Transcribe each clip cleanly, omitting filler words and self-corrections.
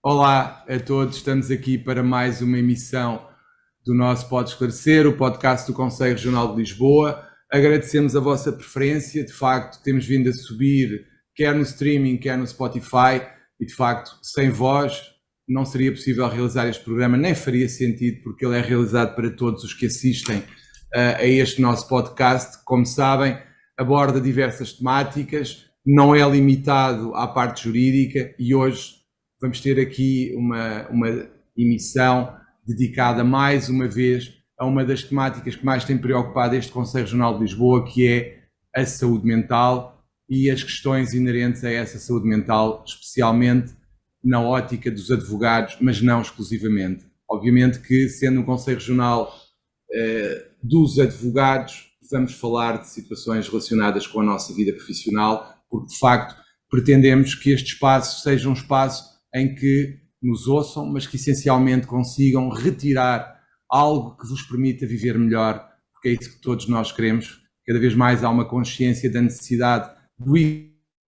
Olá a todos, estamos aqui para mais uma emissão do nosso Pode Esclarecer, o podcast do Conselho Regional de Lisboa. Agradecemos a vossa preferência, de facto temos vindo a subir, quer no streaming, quer no Spotify, e de facto sem vós não seria possível realizar este programa, nem faria sentido, porque ele é realizado para todos os que assistem a este nosso podcast. Como sabem, aborda diversas temáticas, não é limitado à parte jurídica e hoje vamos ter aqui uma emissão dedicada mais uma vez a uma das temáticas que mais tem preocupado este Conselho Regional de Lisboa, que é a saúde mental e as questões inerentes a essa saúde mental, especialmente na ótica dos advogados, mas não exclusivamente. Obviamente que, sendo um Conselho Regional dos advogados, vamos falar de situações relacionadas com a nossa vida profissional, porque de facto pretendemos que este espaço seja um espaço em que nos ouçam, mas que essencialmente consigam retirar algo que vos permita viver melhor, porque é isso que todos nós queremos. Cada vez mais há uma consciência da necessidade do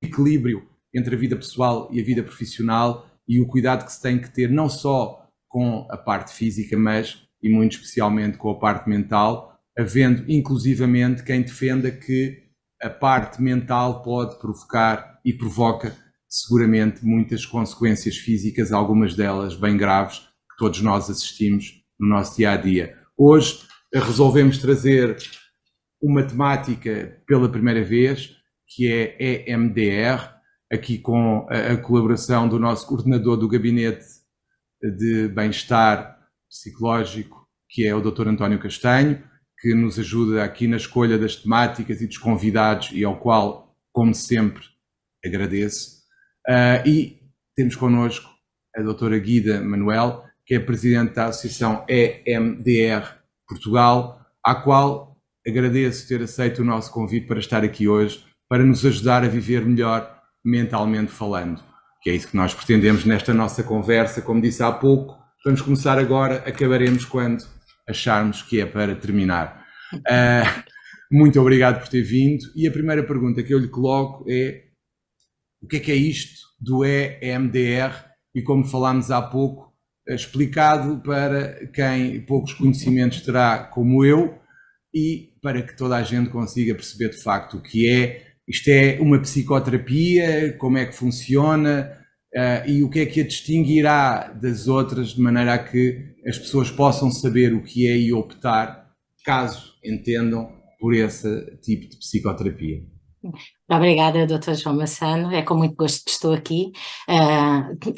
equilíbrio entre a vida pessoal e a vida profissional e o cuidado que se tem que ter não só com a parte física, mas e muito especialmente com a parte mental, havendo inclusivamente quem defenda que a parte mental pode provocar e provoca seguramente muitas consequências físicas, algumas delas bem graves, que todos nós assistimos no nosso dia-a-dia. Hoje resolvemos trazer uma temática pela primeira vez, que é EMDR, aqui com a colaboração do nosso coordenador do Gabinete de Bem-Estar Psicológico, que é o Dr. António Castanho, que nos ajuda aqui na escolha das temáticas e dos convidados e ao qual, como sempre, agradeço. E temos connosco a doutora Guida Manuel, que é presidente da Associação EMDR Portugal, à qual agradeço ter aceito o nosso convite para estar aqui hoje, para nos ajudar a viver melhor mentalmente falando, que é isso que nós pretendemos nesta nossa conversa. Como disse há pouco, vamos começar agora, acabaremos quando acharmos que é para terminar. Muito obrigado por ter vindo, e a primeira pergunta que eu lhe coloco é: o que é isto do EMDR? E como falámos há pouco, explicado para quem poucos conhecimentos terá como eu e para que toda a gente consiga perceber de facto o que é. Isto é uma psicoterapia? Como é que funciona? E o que é que a distinguirá das outras, de maneira a que as pessoas possam saber o que é e optar, caso entendam, por esse tipo de psicoterapia? Obrigada, Dr. João Massano, é com muito gosto que estou aqui.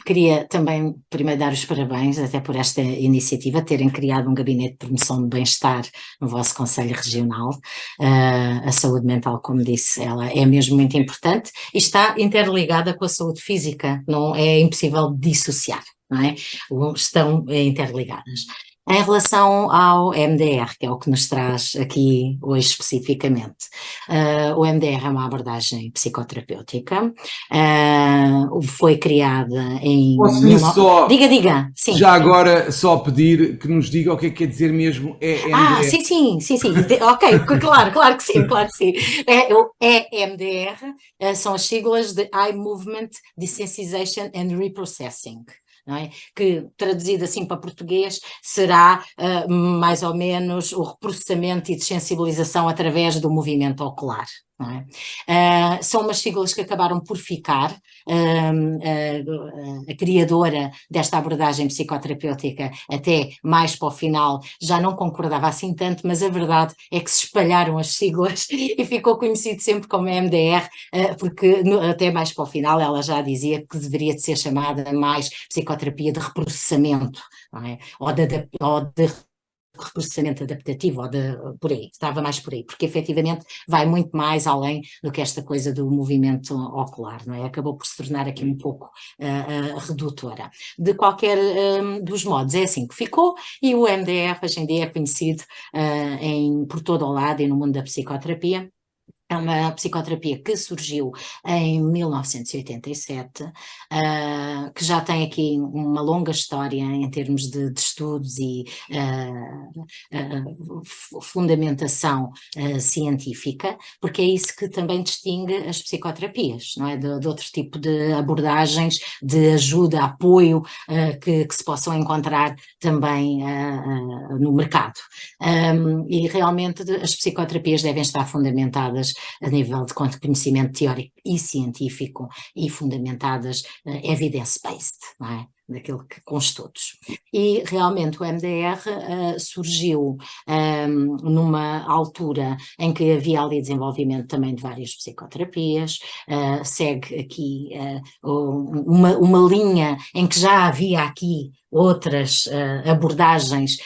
Queria também primeiro dar os parabéns até por esta iniciativa, terem criado um gabinete de promoção de bem-estar no vosso Conselho Regional. A saúde mental, como disse, ela é mesmo muito importante e está interligada com a saúde física, não é impossível dissociar, não é? Estão interligadas. Em relação ao MDR, que é o que nos traz aqui hoje especificamente, o MDR é uma abordagem psicoterapêutica, foi criada em... Posso-lhe só, Diga, sim. já agora, só pedir que nos diga o que é quer dizer mesmo EMDR? Sim, ok, claro que sim, claro que sim. O EMDR são as siglas de Eye Movement Desensitization and Reprocessing. Não é? Que, traduzido assim para português, será mais ou menos o reprocessamento e desensibilização através do movimento ocular. Não é? São umas siglas que acabaram por ficar. A criadora desta abordagem psicoterapêutica, até mais para o final, já não concordava assim tanto, mas a verdade é que se espalharam as siglas e ficou conhecido sempre como MDR, porque até mais para o final ela já dizia que deveria de ser chamada mais psicoterapia de reprocessamento, não é? ou de reprocessamento adaptativo, por aí, estava mais por aí, porque efetivamente vai muito mais além do que esta coisa do movimento ocular, não é? Acabou por se tornar aqui um pouco redutora. De qualquer dos modos, é assim que ficou, e o MDR hoje em dia é conhecido por todo o lado e no mundo da psicoterapia É uma psicoterapia que surgiu em 1987, que já tem aqui uma longa história em termos de estudos e fundamentação científica, porque é isso que também distingue as psicoterapias, não é? De outro tipo de abordagens, de ajuda, apoio que se possam encontrar também no mercado. E realmente as psicoterapias devem estar fundamentadas a nível de conhecimento teórico e científico e fundamentadas evidence-based, não é? Daquilo que, com estudos. E realmente o MDR surgiu numa altura em que havia ali desenvolvimento também de várias psicoterapias, segue aqui uma linha em que já havia aqui outras abordagens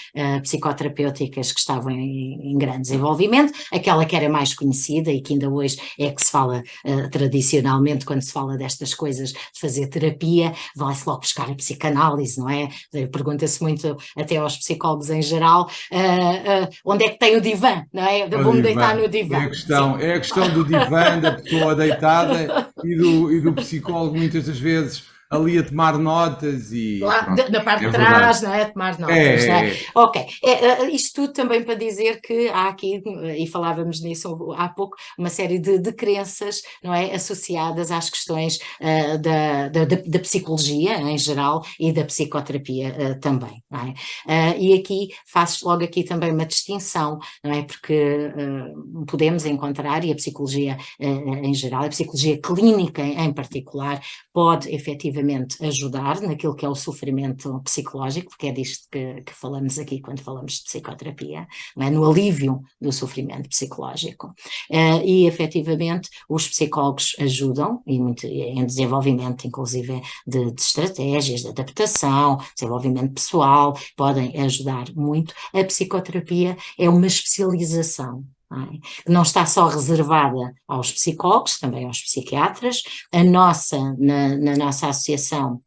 psicoterapêuticas que estavam em grande desenvolvimento, aquela que era mais conhecida e que ainda hoje é que se fala tradicionalmente, quando se fala destas coisas, de fazer terapia, vai-se logo buscar a psicanálise, não é? Pergunta-se muito até aos psicólogos em geral, onde é que tem o divã, não é? Vou-me deitar no divã. É a questão do divã, da pessoa deitada e do psicólogo muitas das vezes ali a tomar notas e... Lá, na parte de trás, não é? Tomar notas, não é? Ok, isto tudo também para dizer que há aqui, e falávamos nisso há pouco, uma série de crenças, não é? Associadas às questões da psicologia em geral e da psicoterapia também, não é? E aqui faço logo aqui também uma distinção, não é? Porque podemos encontrar, e a psicologia em geral, a psicologia clínica em particular, pode efetivamente ajudar naquilo que é o sofrimento psicológico, porque é disto que falamos aqui quando falamos de psicoterapia, não é? No alívio do sofrimento psicológico. E efetivamente os psicólogos ajudam, e muito, em desenvolvimento inclusive de estratégias de adaptação, desenvolvimento pessoal, podem ajudar muito. A psicoterapia é uma especialização, que não está só reservada aos psicólogos, também aos psiquiatras. Na nossa associação,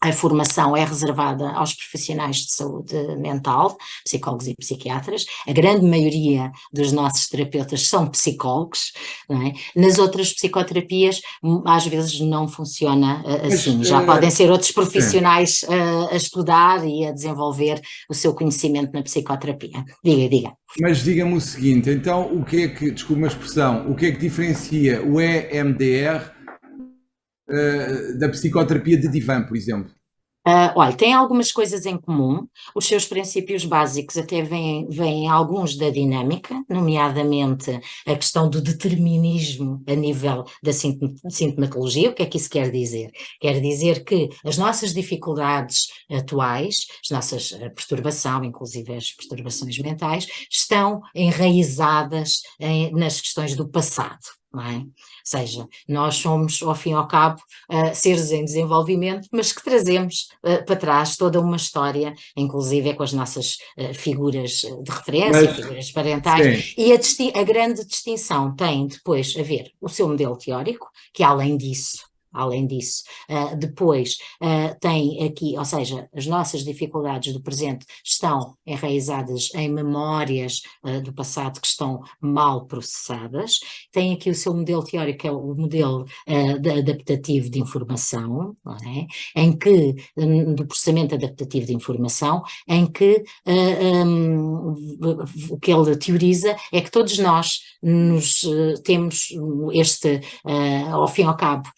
a formação é reservada aos profissionais de saúde mental, psicólogos e psiquiatras. A grande maioria dos nossos terapeutas são psicólogos, não é? Nas outras psicoterapias, às vezes não funciona assim. Já podem ser outros profissionais a estudar e a desenvolver o seu conhecimento na psicoterapia. Diga. Mas diga-me o seguinte, então o que é que, desculpe uma expressão, o que é que diferencia o EMDR da psicoterapia de divã, por exemplo? Olha, tem algumas coisas em comum, os seus princípios básicos até vêm alguns da dinâmica, nomeadamente a questão do determinismo a nível da sintomatologia. O que é que isso quer dizer? Quer dizer que as nossas dificuldades atuais, as nossas perturbação, inclusive as perturbações mentais, estão enraizadas nas questões do passado. Não é? Ou seja, nós somos, ao fim e ao cabo, seres em desenvolvimento, mas que trazemos para trás toda uma história, inclusive com as nossas figuras de referência, figuras parentais, sim. E a grande distinção tem depois a ver o seu modelo teórico, que além disso, depois tem aqui, ou seja, as nossas dificuldades do presente estão enraizadas em memórias do passado que estão mal processadas. Tem aqui o seu modelo teórico, que é o modelo adaptativo de informação, não é? Em que, do processamento adaptativo de informação, em que o que ele teoriza é que todos nós temos ao fim e ao cabo,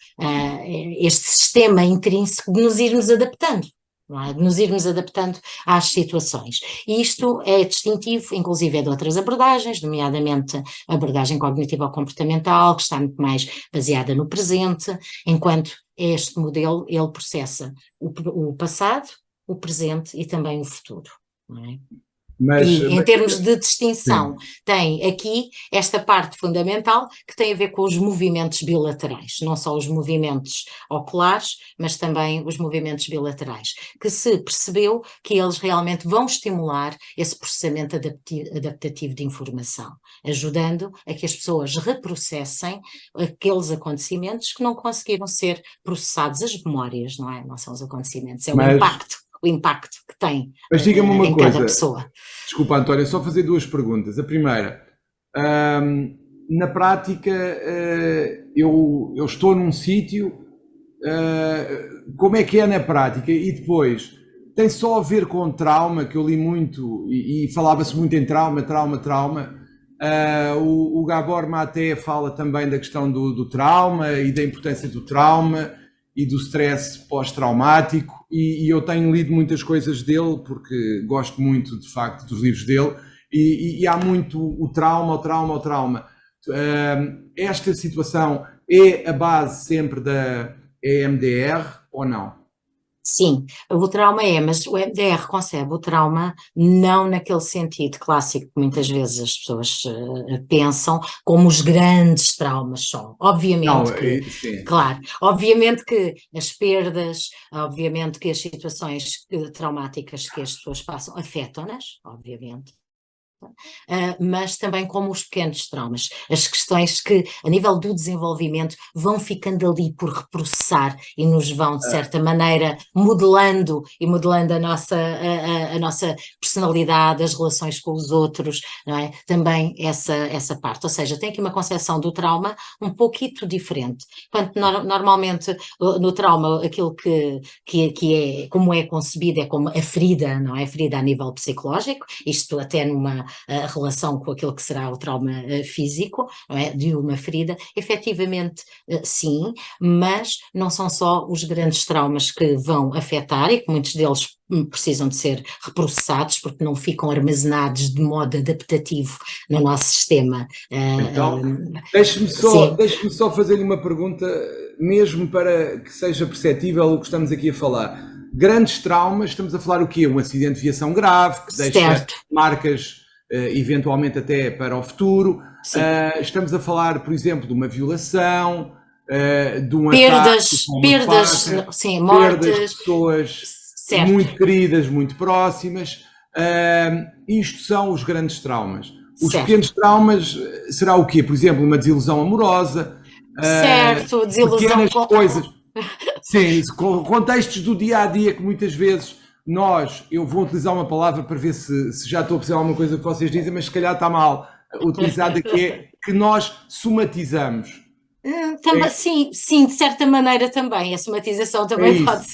este sistema intrínseco de nos irmos adaptando, não é? De nos irmos adaptando às situações. E isto é distintivo, inclusive, de outras abordagens, nomeadamente a abordagem cognitivo-comportamental, que está muito mais baseada no presente, enquanto este modelo, ele processa o passado, o presente e também o futuro, não é? Em termos de distinção, sim. Tem aqui esta parte fundamental que tem a ver com os movimentos bilaterais, não só os movimentos oculares, mas também os movimentos bilaterais, que se percebeu que eles realmente vão estimular esse processamento adaptativo de informação, ajudando a que as pessoas reprocessem aqueles acontecimentos que não conseguiram ser processados, as memórias, não é? Não são os acontecimentos, é o impacto que tem em cada pessoa. Desculpa, Antónia, só fazer duas perguntas. A primeira, na prática, eu estou num sítio, como é que é na prática? E depois, tem só a ver com trauma, que eu li muito, e falava-se muito em trauma. O Gabor Maté fala também da questão do trauma e da importância do trauma e do stress pós-traumático, e eu tenho lido muitas coisas dele, porque gosto muito, de facto, dos livros dele, e há muito o trauma. Esta situação é a base sempre da EMDR ou não? Sim, o trauma mas o MDR concebe o trauma não naquele sentido clássico que muitas vezes as pessoas pensam, como os grandes traumas só. Não, Obviamente que, sim. claro, obviamente que as perdas, obviamente que as situações traumáticas que as pessoas passam afetam-nas, obviamente. Mas também como os pequenos traumas, as questões que, a nível do desenvolvimento, vão ficando ali por reprocessar e nos vão, de certa maneira, modelando a nossa personalidade, as relações com os outros, não é? Também essa parte. Ou seja, tem aqui uma concepção do trauma um pouquito diferente. Quando normalmente no trauma aquilo que é, como é concebido, é como a ferida, não é? A ferida a nível psicológico, isto até numa relação com aquilo que será o trauma físico, não é? De uma ferida, efetivamente sim, mas não são só os grandes traumas que vão afetar e que muitos deles precisam de ser reprocessados porque não ficam armazenados de modo adaptativo no nosso sistema. Então, deixe-me só fazer-lhe uma pergunta, mesmo para que seja perceptível o que estamos aqui a falar. Grandes traumas, estamos a falar o quê? Um acidente de viação grave, que deixa certo. marcas eventualmente até para o futuro. Estamos a falar, por exemplo, de uma violação, de um ataque com uma faca, sim, perdas de mortes, pessoas certo. muito queridas, muito próximas. Isto são os grandes traumas. Os Certo. pequenos traumas será o quê? Por exemplo, uma desilusão amorosa, certo, desilusão pequenas coisas. Sim, contextos do dia a dia que muitas vezes eu vou utilizar uma palavra para ver se já estou a perceber alguma coisa que vocês dizem, mas se calhar está mal utilizada, que nós somatizamos. Também, sim, de certa maneira também, a somatização também pode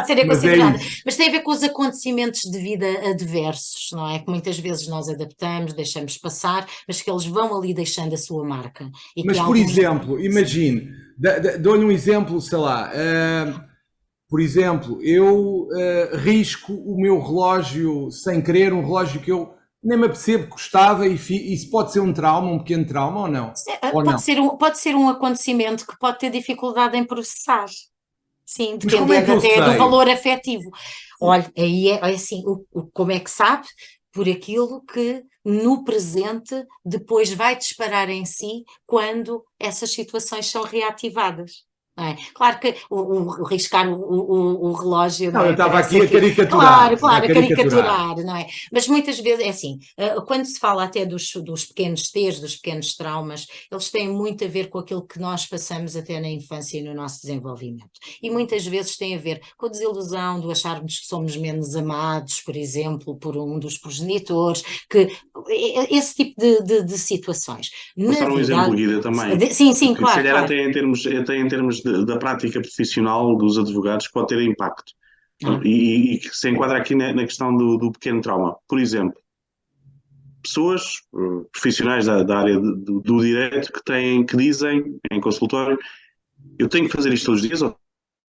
ser considerada, mas tem a ver com os acontecimentos de vida adversos, não é? Que muitas vezes nós adaptamos, deixamos passar, mas que eles vão ali deixando a sua marca. Mas, por exemplo, imagine, dou-lhe um exemplo, sei lá, por exemplo, eu risco o meu relógio sem querer, um relógio que eu nem me apercebo que gostava, e isso pode ser um trauma, um pequeno trauma ou não? Pode ser um acontecimento que pode ter dificuldade em processar. Sim, dependendo até do valor afetivo. Olha, aí é assim, como é que sabe? Por aquilo que no presente depois vai disparar em si quando essas situações são reativadas. É? Claro que o riscar o relógio. Não, eu estava aqui a caricaturar. Claro, a caricaturar, não é? Mas muitas vezes é assim, quando se fala até dos pequenos T's, dos pequenos traumas, eles têm muito a ver com aquilo que nós passamos até na infância e no nosso desenvolvimento. E muitas vezes tem a ver com a desilusão, de acharmos que somos menos amados, por exemplo, por um dos progenitores, esse tipo de situações. Vou dar um exemplo, Guida, também. Sim, claro. Se calhar claro. até em termos da prática profissional dos advogados pode ter impacto. E que se enquadra aqui na questão do pequeno trauma. Por exemplo, pessoas profissionais da área do direito que dizem em consultório: eu tenho que fazer isto todos os dias, ou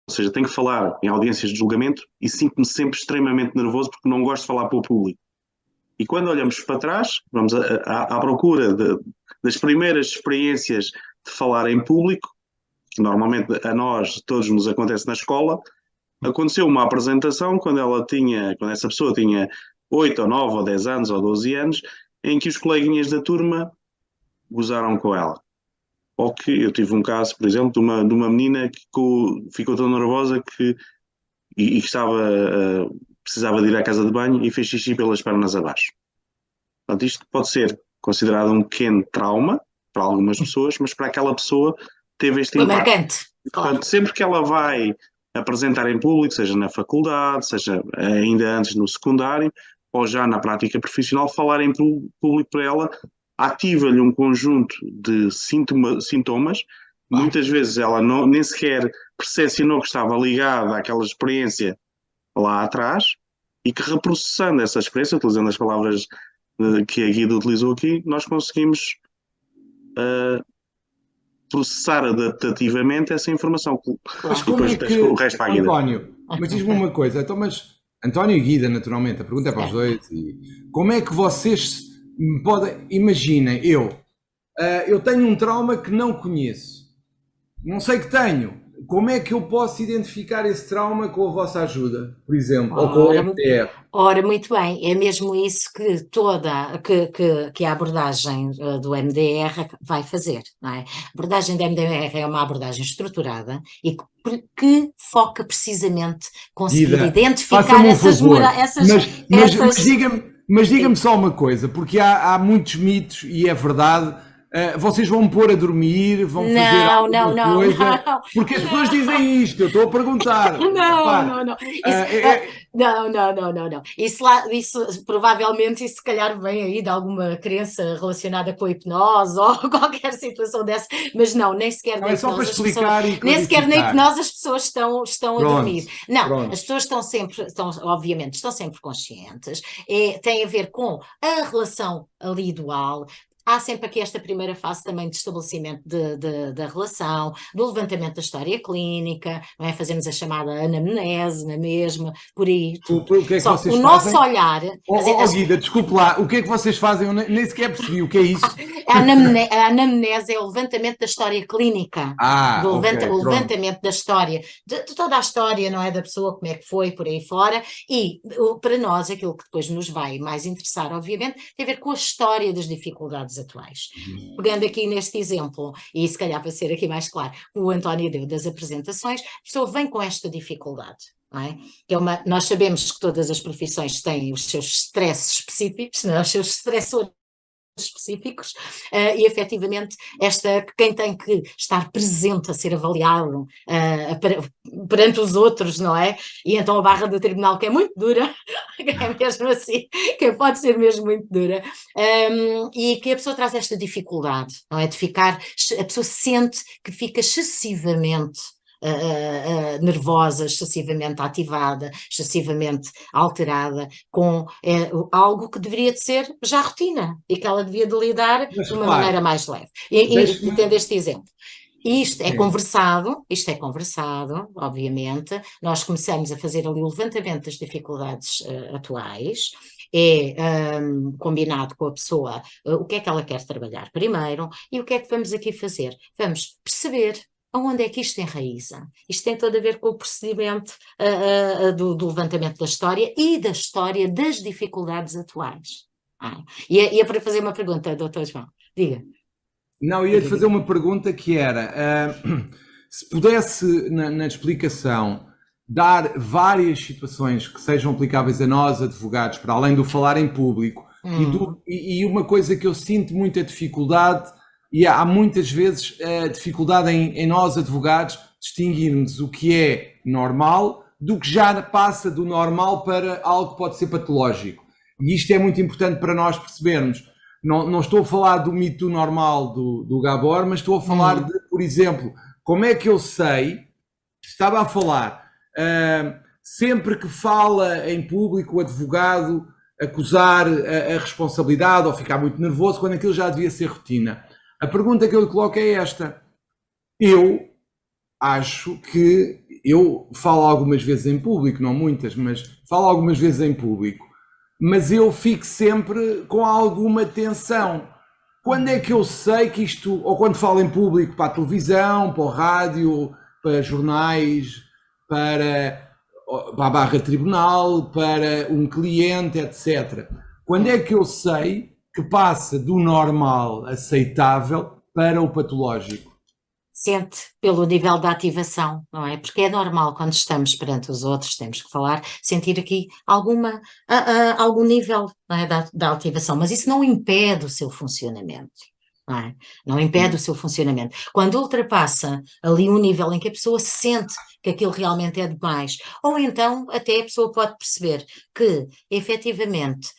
seja, tenho que falar em audiências de julgamento e sinto-me sempre extremamente nervoso porque não gosto de falar para o público. E quando olhamos para trás, vamos à procura das primeiras experiências de falar em público, que normalmente a nós todos nos acontece na escola. Aconteceu uma apresentação quando essa pessoa tinha 8 ou 9 ou 10 anos ou 12 anos, em que os coleguinhas da turma gozaram com ela. Ou que eu tive um caso, por exemplo, de uma menina que ficou tão nervosa que precisava de ir à casa de banho e fez xixi pelas pernas abaixo. Portanto, isto pode ser considerado um pequeno trauma para algumas pessoas, mas para aquela pessoa teve este impacto. Marcante. Claro. Portanto, sempre que ela vai apresentar em público, seja na faculdade, seja ainda antes no secundário, ou já na prática profissional, falar em público para ela ativa-lhe um conjunto de sintomas. Muitas vezes ela nem sequer percepcionou que estava ligada àquela experiência lá atrás, e que reprocessando essa experiência, utilizando as palavras que a Guida utilizou aqui, nós conseguimos processar adaptativamente essa informação. Mas como é que, o resto para a Guida. António, mas diz-me uma coisa, então, mas António e Guida, naturalmente, a pergunta é para os dois, e como é que vocês podem, imaginem, eu tenho um trauma que não conheço, não sei que tenho, como é que eu posso identificar esse trauma com a vossa ajuda, por exemplo, ou com o MDR? Ora, muito bem, é mesmo isso que a abordagem do MDR vai fazer, não é? A abordagem do MDR é uma abordagem estruturada e que foca precisamente conseguir identificar essas... Mas diga-me só uma coisa, porque há muitos mitos e é verdade. Vocês vão me pôr a dormir, vão fazer alguma coisa, não. Porque as pessoas dizem isto, eu estou a perguntar. Não. Isso provavelmente, isso se calhar vem aí de alguma crença relacionada com a hipnose ou qualquer situação dessa, mas não, nem sequer não, é só para explicar e nem sequer na hipnose as pessoas estão a dormir. Não, pronto. As pessoas obviamente, estão sempre conscientes, tem a ver com a relação ali dual. Há sempre aqui esta primeira fase também de estabelecimento da relação, do levantamento da história clínica, não é? Fazemos a chamada anamnese, na mesma, por aí. O que é que vocês fazem? Nosso olhar... Guida, desculpe lá, o que é que vocês fazem? Eu nem sequer percebi, o que é isso? A anamnese é o levantamento da história clínica, o levantamento da história, de toda a história, não é? Da pessoa, como é que foi, por aí fora, e para nós, aquilo que depois nos vai mais interessar, obviamente, tem a ver com a história das dificuldades atuais. Pegando aqui neste exemplo, e se calhar para ser aqui mais claro, o António deu das apresentações, a pessoa vem com esta dificuldade, não é? Que é nós sabemos que todas as profissões têm os seus stresses específicos, não é? Os seus stressores específicos, e efetivamente quem tem que estar presente a ser avaliado perante os outros, não é? E então a barra do tribunal, que é muito dura, é mesmo assim, que pode ser mesmo muito dura, e que a pessoa traz esta dificuldade, não é? A pessoa sente que fica excessivamente nervosa, excessivamente ativada, excessivamente alterada, com algo que deveria de ser já rotina e que ela devia de lidar de uma maneira mais leve. E tendo este exemplo. Isto é conversado, obviamente, nós começamos a fazer ali o levantamento das dificuldades atuais, combinado com a pessoa o que é que ela quer trabalhar primeiro e o que é que vamos aqui fazer? Vamos perceber aonde é que isto enraiza. Isto tem todo a ver com o procedimento do levantamento da história e da história das dificuldades atuais. E é para fazer uma pergunta, Dr. João, diga. Não, eu ia-lhe fazer uma pergunta que era, se pudesse, na explicação, dar várias situações que sejam aplicáveis a nós, advogados, para além do falar em público, e uma coisa que eu sinto muita dificuldade, e há muitas vezes dificuldade em nós, advogados, distinguirmos o que é normal do que já passa do normal para algo que pode ser patológico. E isto é muito importante para nós percebermos. Não estou a falar do mito normal do Gabor, mas estou a falar de, por exemplo, como é que eu sei, estava a falar, sempre que fala em público o advogado acusar a responsabilidade ou ficar muito nervoso, quando aquilo já devia ser rotina. A pergunta que eu lhe coloco é esta. Eu acho que eu falo algumas vezes em público, não muitas, mas falo algumas vezes em público, mas eu fico sempre com alguma tensão. Quando é que eu sei que isto, ou quando falo em público para a televisão, para o rádio, para jornais, para a barra tribunal, para um cliente, etc. Quando é que eu sei que passa do normal aceitável para o patológico? Sente pelo nível da ativação, não é? Porque é normal quando estamos perante os outros, temos que falar, sentir aqui algum nível, não é, da ativação, mas isso não impede o seu funcionamento. não é? Não impede o seu funcionamento. Quando ultrapassa ali um nível em que a pessoa sente que aquilo realmente é demais, ou então até a pessoa pode perceber que efetivamente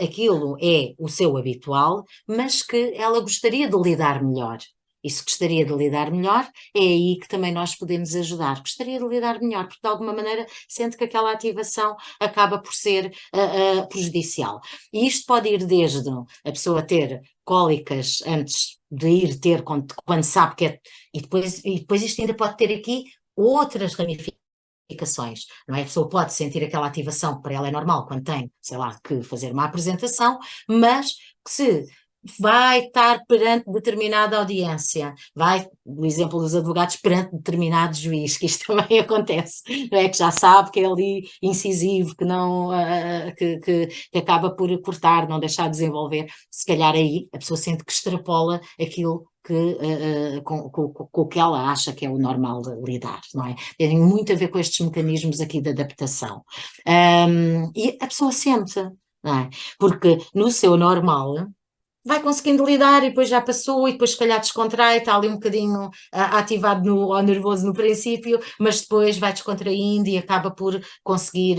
aquilo é o seu habitual, mas que ela gostaria de lidar melhor. E se gostaria de lidar melhor, é aí que também nós podemos ajudar. Gostaria de lidar melhor, porque de alguma maneira sente que aquela ativação acaba por ser prejudicial. E isto pode ir desde a pessoa ter cólicas antes de ir ter, quando sabe que é. E depois isto ainda pode ter aqui outras ramificações, não é? A pessoa pode sentir aquela ativação que para ela é normal quando tem, sei lá, que fazer uma apresentação, mas que se vai estar perante determinada audiência, o exemplo dos advogados, perante determinado juiz, que isto também acontece, não é? Que já sabe que é ali incisivo, que não, que acaba por cortar, não deixar de desenvolver, se calhar aí a pessoa sente que extrapola aquilo com o que ela acha que é o normal de lidar, não é? Tem muito a ver com estes mecanismos aqui de adaptação. E a pessoa sente, não é? Porque no seu normal vai conseguindo lidar e depois já passou e depois se calhar descontrai, está ali um bocadinho ativado ou nervoso no princípio, mas depois vai descontraindo e acaba por conseguir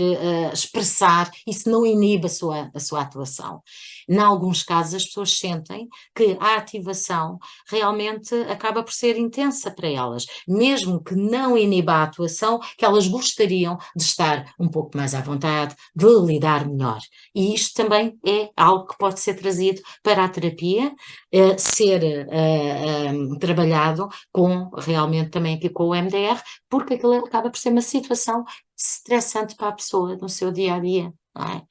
expressar, isso não inibe a sua atuação. Em alguns casos as pessoas sentem que a ativação realmente acaba por ser intensa para elas, mesmo que não iniba a atuação, que elas gostariam de estar um pouco mais à vontade, de lidar melhor. E isto também é algo que pode ser trazido para a terapia, ser trabalhado realmente também aqui com o MDR, porque aquilo acaba por ser uma situação estressante para a pessoa no seu dia-a-dia, não é?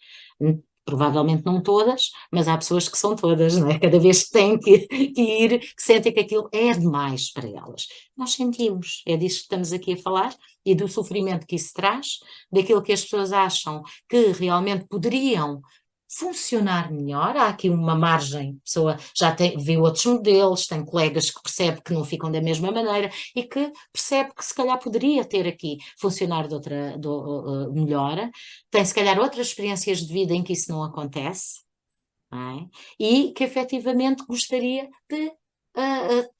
Provavelmente não todas, mas há pessoas que são todas, não é? Cada vez que têm que ir, que sentem que aquilo é demais para elas. Nós sentimos, é disso que estamos aqui a falar, e do sofrimento que isso traz, daquilo que as pessoas acham que realmente poderiam funcionar melhor. Há aqui uma margem, a pessoa já viu outros modelos, tem colegas que percebe que não ficam da mesma maneira e que percebe que se calhar poderia ter aqui funcionar melhor, tem se calhar outras experiências de vida em que isso não acontece, não é? E que efetivamente gostaria de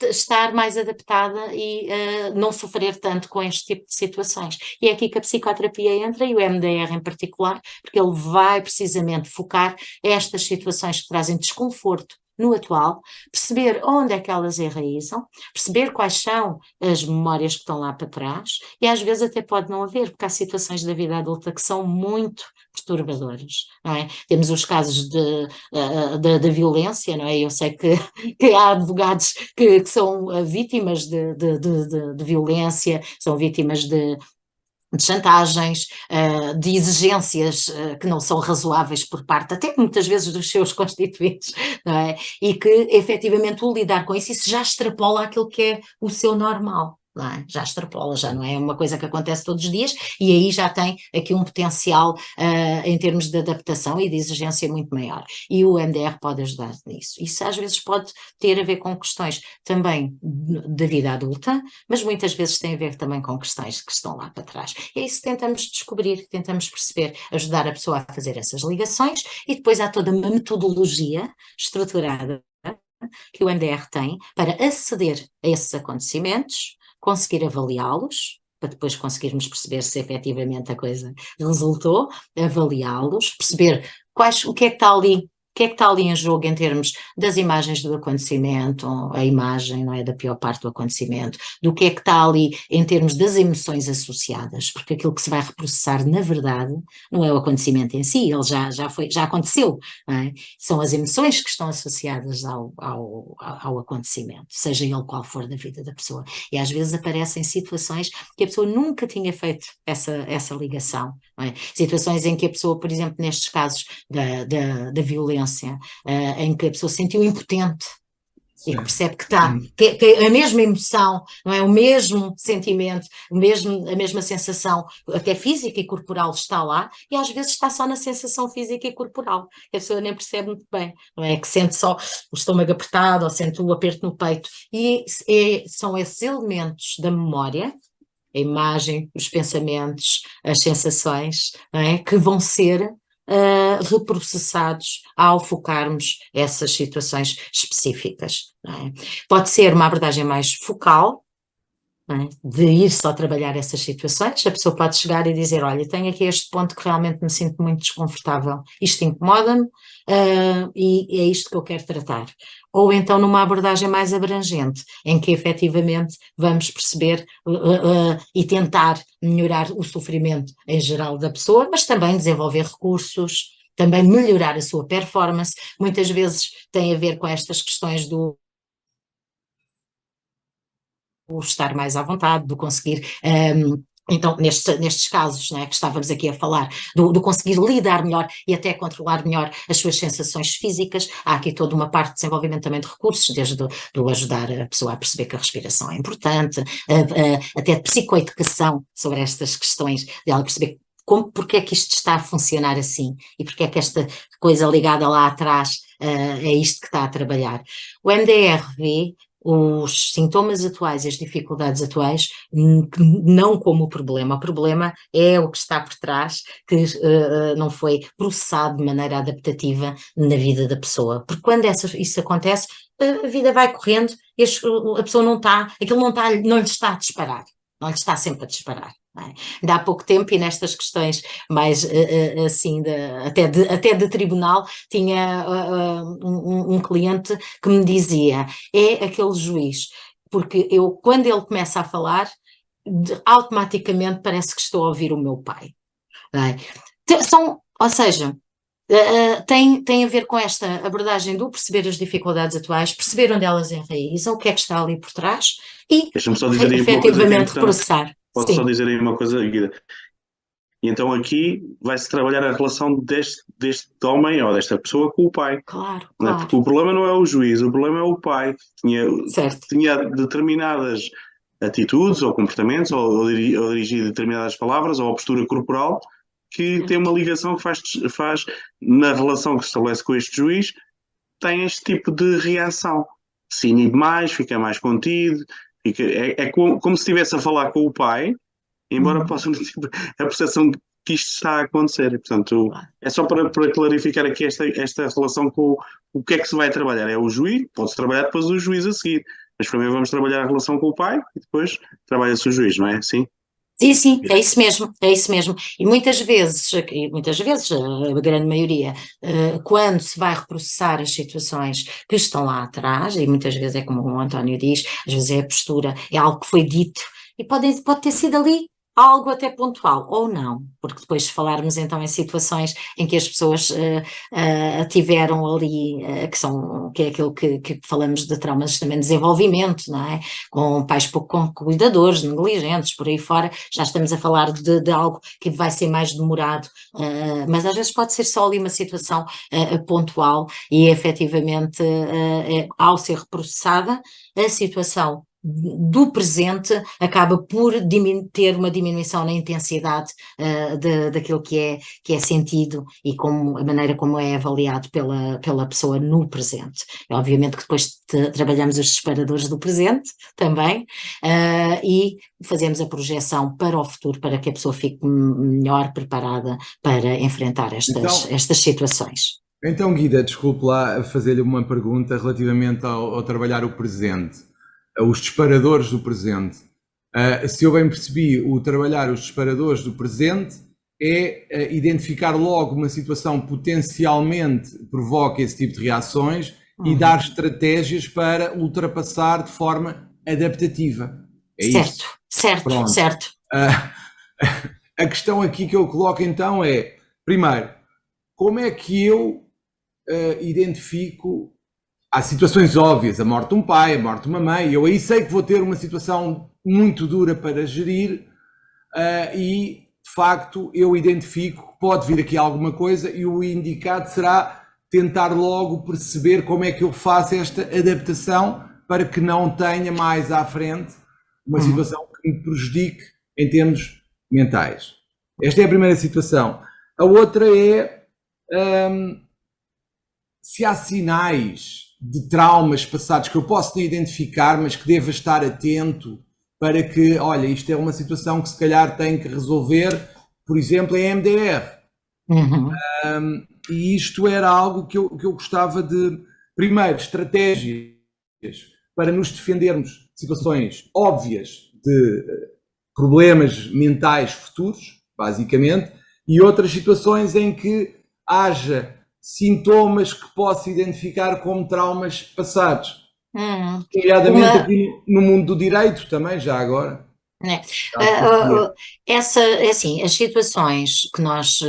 estar mais adaptada e não sofrer tanto com este tipo de situações. E é aqui que a psicoterapia entra, e o MDR em particular, porque ele vai precisamente focar estas situações que trazem desconforto no atual, perceber onde é que elas enraizam, perceber quais são as memórias que estão lá para trás, e às vezes até pode não haver, porque há situações da vida adulta que são muito perturbadoras, não é? Temos os casos da violência, não é? Eu sei que há advogados que são vítimas de violência, são vítimas de chantagens, de exigências que não são razoáveis por parte, até muitas vezes dos seus constituintes, não é? E que efetivamente o lidar com isso já extrapola aquilo que é o seu normal. Não é? Já extrapola, já não é uma coisa que acontece todos os dias, e aí já tem aqui um potencial em termos de adaptação e de exigência muito maior. E o MDR pode ajudar nisso. Isso às vezes pode ter a ver com questões também da vida adulta, mas muitas vezes tem a ver também com questões que estão lá para trás. E é isso que tentamos descobrir, tentamos perceber, ajudar a pessoa a fazer essas ligações, e depois há toda uma metodologia estruturada que o MDR tem para aceder a esses acontecimentos, conseguir avaliá-los, para depois conseguirmos perceber se efetivamente a coisa resultou, avaliá-los, perceber o que é que está ali, o que é que está ali em jogo em termos das imagens do acontecimento, a imagem, não é, da pior parte do acontecimento, do que é que está ali em termos das emoções associadas, porque aquilo que se vai reprocessar, na verdade, não é o acontecimento em si, ele já aconteceu, não é? São as emoções que estão associadas ao acontecimento, seja ele qual for da vida da pessoa. E às vezes aparecem situações que a pessoa nunca tinha feito essa ligação, não é? Situações em que a pessoa, por exemplo, nestes casos da violência, em que a pessoa se sentiu impotente. Sim. E que percebe que a mesma emoção, não é? O mesmo sentimento, a mesma sensação, até física e corporal está lá, e às vezes está só na sensação física e corporal. A pessoa nem percebe muito bem, não é? Que sente só o estômago apertado ou sente o aperto no peito. E são esses elementos da memória, a imagem, os pensamentos, as sensações, não é? Que vão ser reprocessados ao focarmos essas situações específicas, não é? Pode ser uma abordagem mais focal, não é? De ir só trabalhar essas situações, a pessoa pode chegar e dizer, olha, tenho aqui este ponto que realmente me sinto muito desconfortável, isto incomoda-me, e é isto que eu quero tratar. Ou então numa abordagem mais abrangente, em que efetivamente vamos perceber e tentar melhorar o sofrimento em geral da pessoa, mas também desenvolver recursos, também melhorar a sua performance, muitas vezes tem a ver com estas questões do estar mais à vontade, do conseguir, então nestes casos, né, que estávamos aqui a falar, do conseguir lidar melhor e até controlar melhor as suas sensações físicas, há aqui toda uma parte de desenvolvimento também de recursos, desde do ajudar a pessoa a perceber que a respiração é importante, até de psicoeducação sobre estas questões, de ela perceber porque é que isto está a funcionar assim e porque é que esta coisa ligada lá atrás é isto que está a trabalhar. O MDR-V, os sintomas atuais e as dificuldades atuais, não como o problema é o que está por trás, que não foi processado de maneira adaptativa na vida da pessoa, porque quando isso acontece, a vida vai correndo e a pessoa não lhe está a disparar, não lhe está sempre a disparar. Ainda há pouco tempo, e nestas questões mais assim, até de tribunal, tinha um cliente que me dizia, é aquele juiz, porque quando ele começa a falar, automaticamente parece que estou a ouvir o meu pai. Ou seja, tem a ver com esta abordagem do perceber as dificuldades atuais, perceber onde elas enraizam, o que é que está ali por trás e efetivamente processar. Posso só dizer aí uma coisa, Guida? E então aqui vai-se trabalhar a relação deste homem ou desta pessoa com o pai. Claro. Porque o problema não é o juiz, o problema é o pai. Tinha determinadas atitudes ou comportamentos, ou dirigir determinadas palavras, ou a postura corporal, que tem uma ligação que faz, na relação que se estabelece com este juiz, tem este tipo de reação. Se inibe mais, fica mais contido. É como se estivesse a falar com o pai, embora possa ter a percepção que isto está a acontecer. Portanto, é só para clarificar aqui esta relação com o que é que se vai trabalhar. É o juiz, pode-se trabalhar depois o juiz a seguir, mas primeiro vamos trabalhar a relação com o pai e depois trabalha-se o juiz, não é? Sim? Sim, é isso mesmo. E muitas vezes, a grande maioria, quando se vai reprocessar as situações que estão lá atrás, e muitas vezes é como o António diz, às vezes é a postura, é algo que foi dito, e pode ter sido ali algo até pontual, ou não, porque depois se falarmos então em situações em que as pessoas tiveram ali, que é aquilo que falamos de traumas também de desenvolvimento, não é? Com pais pouco cuidadores, negligentes, por aí fora, já estamos a falar de algo que vai ser mais demorado, mas às vezes pode ser só ali uma situação pontual e efetivamente ao ser reprocessada, a situação do presente acaba por ter uma diminuição na intensidade daquilo que é sentido e a maneira como é avaliado pela pessoa no presente. Obviamente que depois trabalhamos os disparadores do presente também e fazemos a projeção para o futuro, para que a pessoa fique melhor preparada para enfrentar estas situações. Então, Guida, desculpe lá fazer-lhe uma pergunta relativamente ao trabalhar o presente. Os disparadores do presente. Se eu bem percebi, o trabalhar os disparadores do presente é identificar logo uma situação que potencialmente provoca esse tipo de reações e dar estratégias para ultrapassar de forma adaptativa. É isto? Certo. A questão aqui que eu coloco então é, primeiro, como é que eu identifico. Há situações óbvias, a morte de um pai, a morte de uma mãe, eu aí sei que vou ter uma situação muito dura para gerir e, de facto, eu identifico que pode vir aqui alguma coisa e o indicado será tentar logo perceber como é que eu faço esta adaptação para que não tenha mais à frente uma situação que me prejudique em termos mentais. Esta é a primeira situação. A outra é se há sinais de traumas passados que eu posso identificar, mas que deva estar atento para que, olha, isto é uma situação que se calhar tem que resolver, por exemplo, em MDR. Uhum. E isto era algo que eu gostava de, primeiro, estratégias para nos defendermos de situações óbvias de problemas mentais futuros, basicamente, e outras situações em que haja sintomas que possa identificar como traumas passados. Nomeadamente Uma, aqui no mundo do direito também, já agora. né? Assim, as situações que nós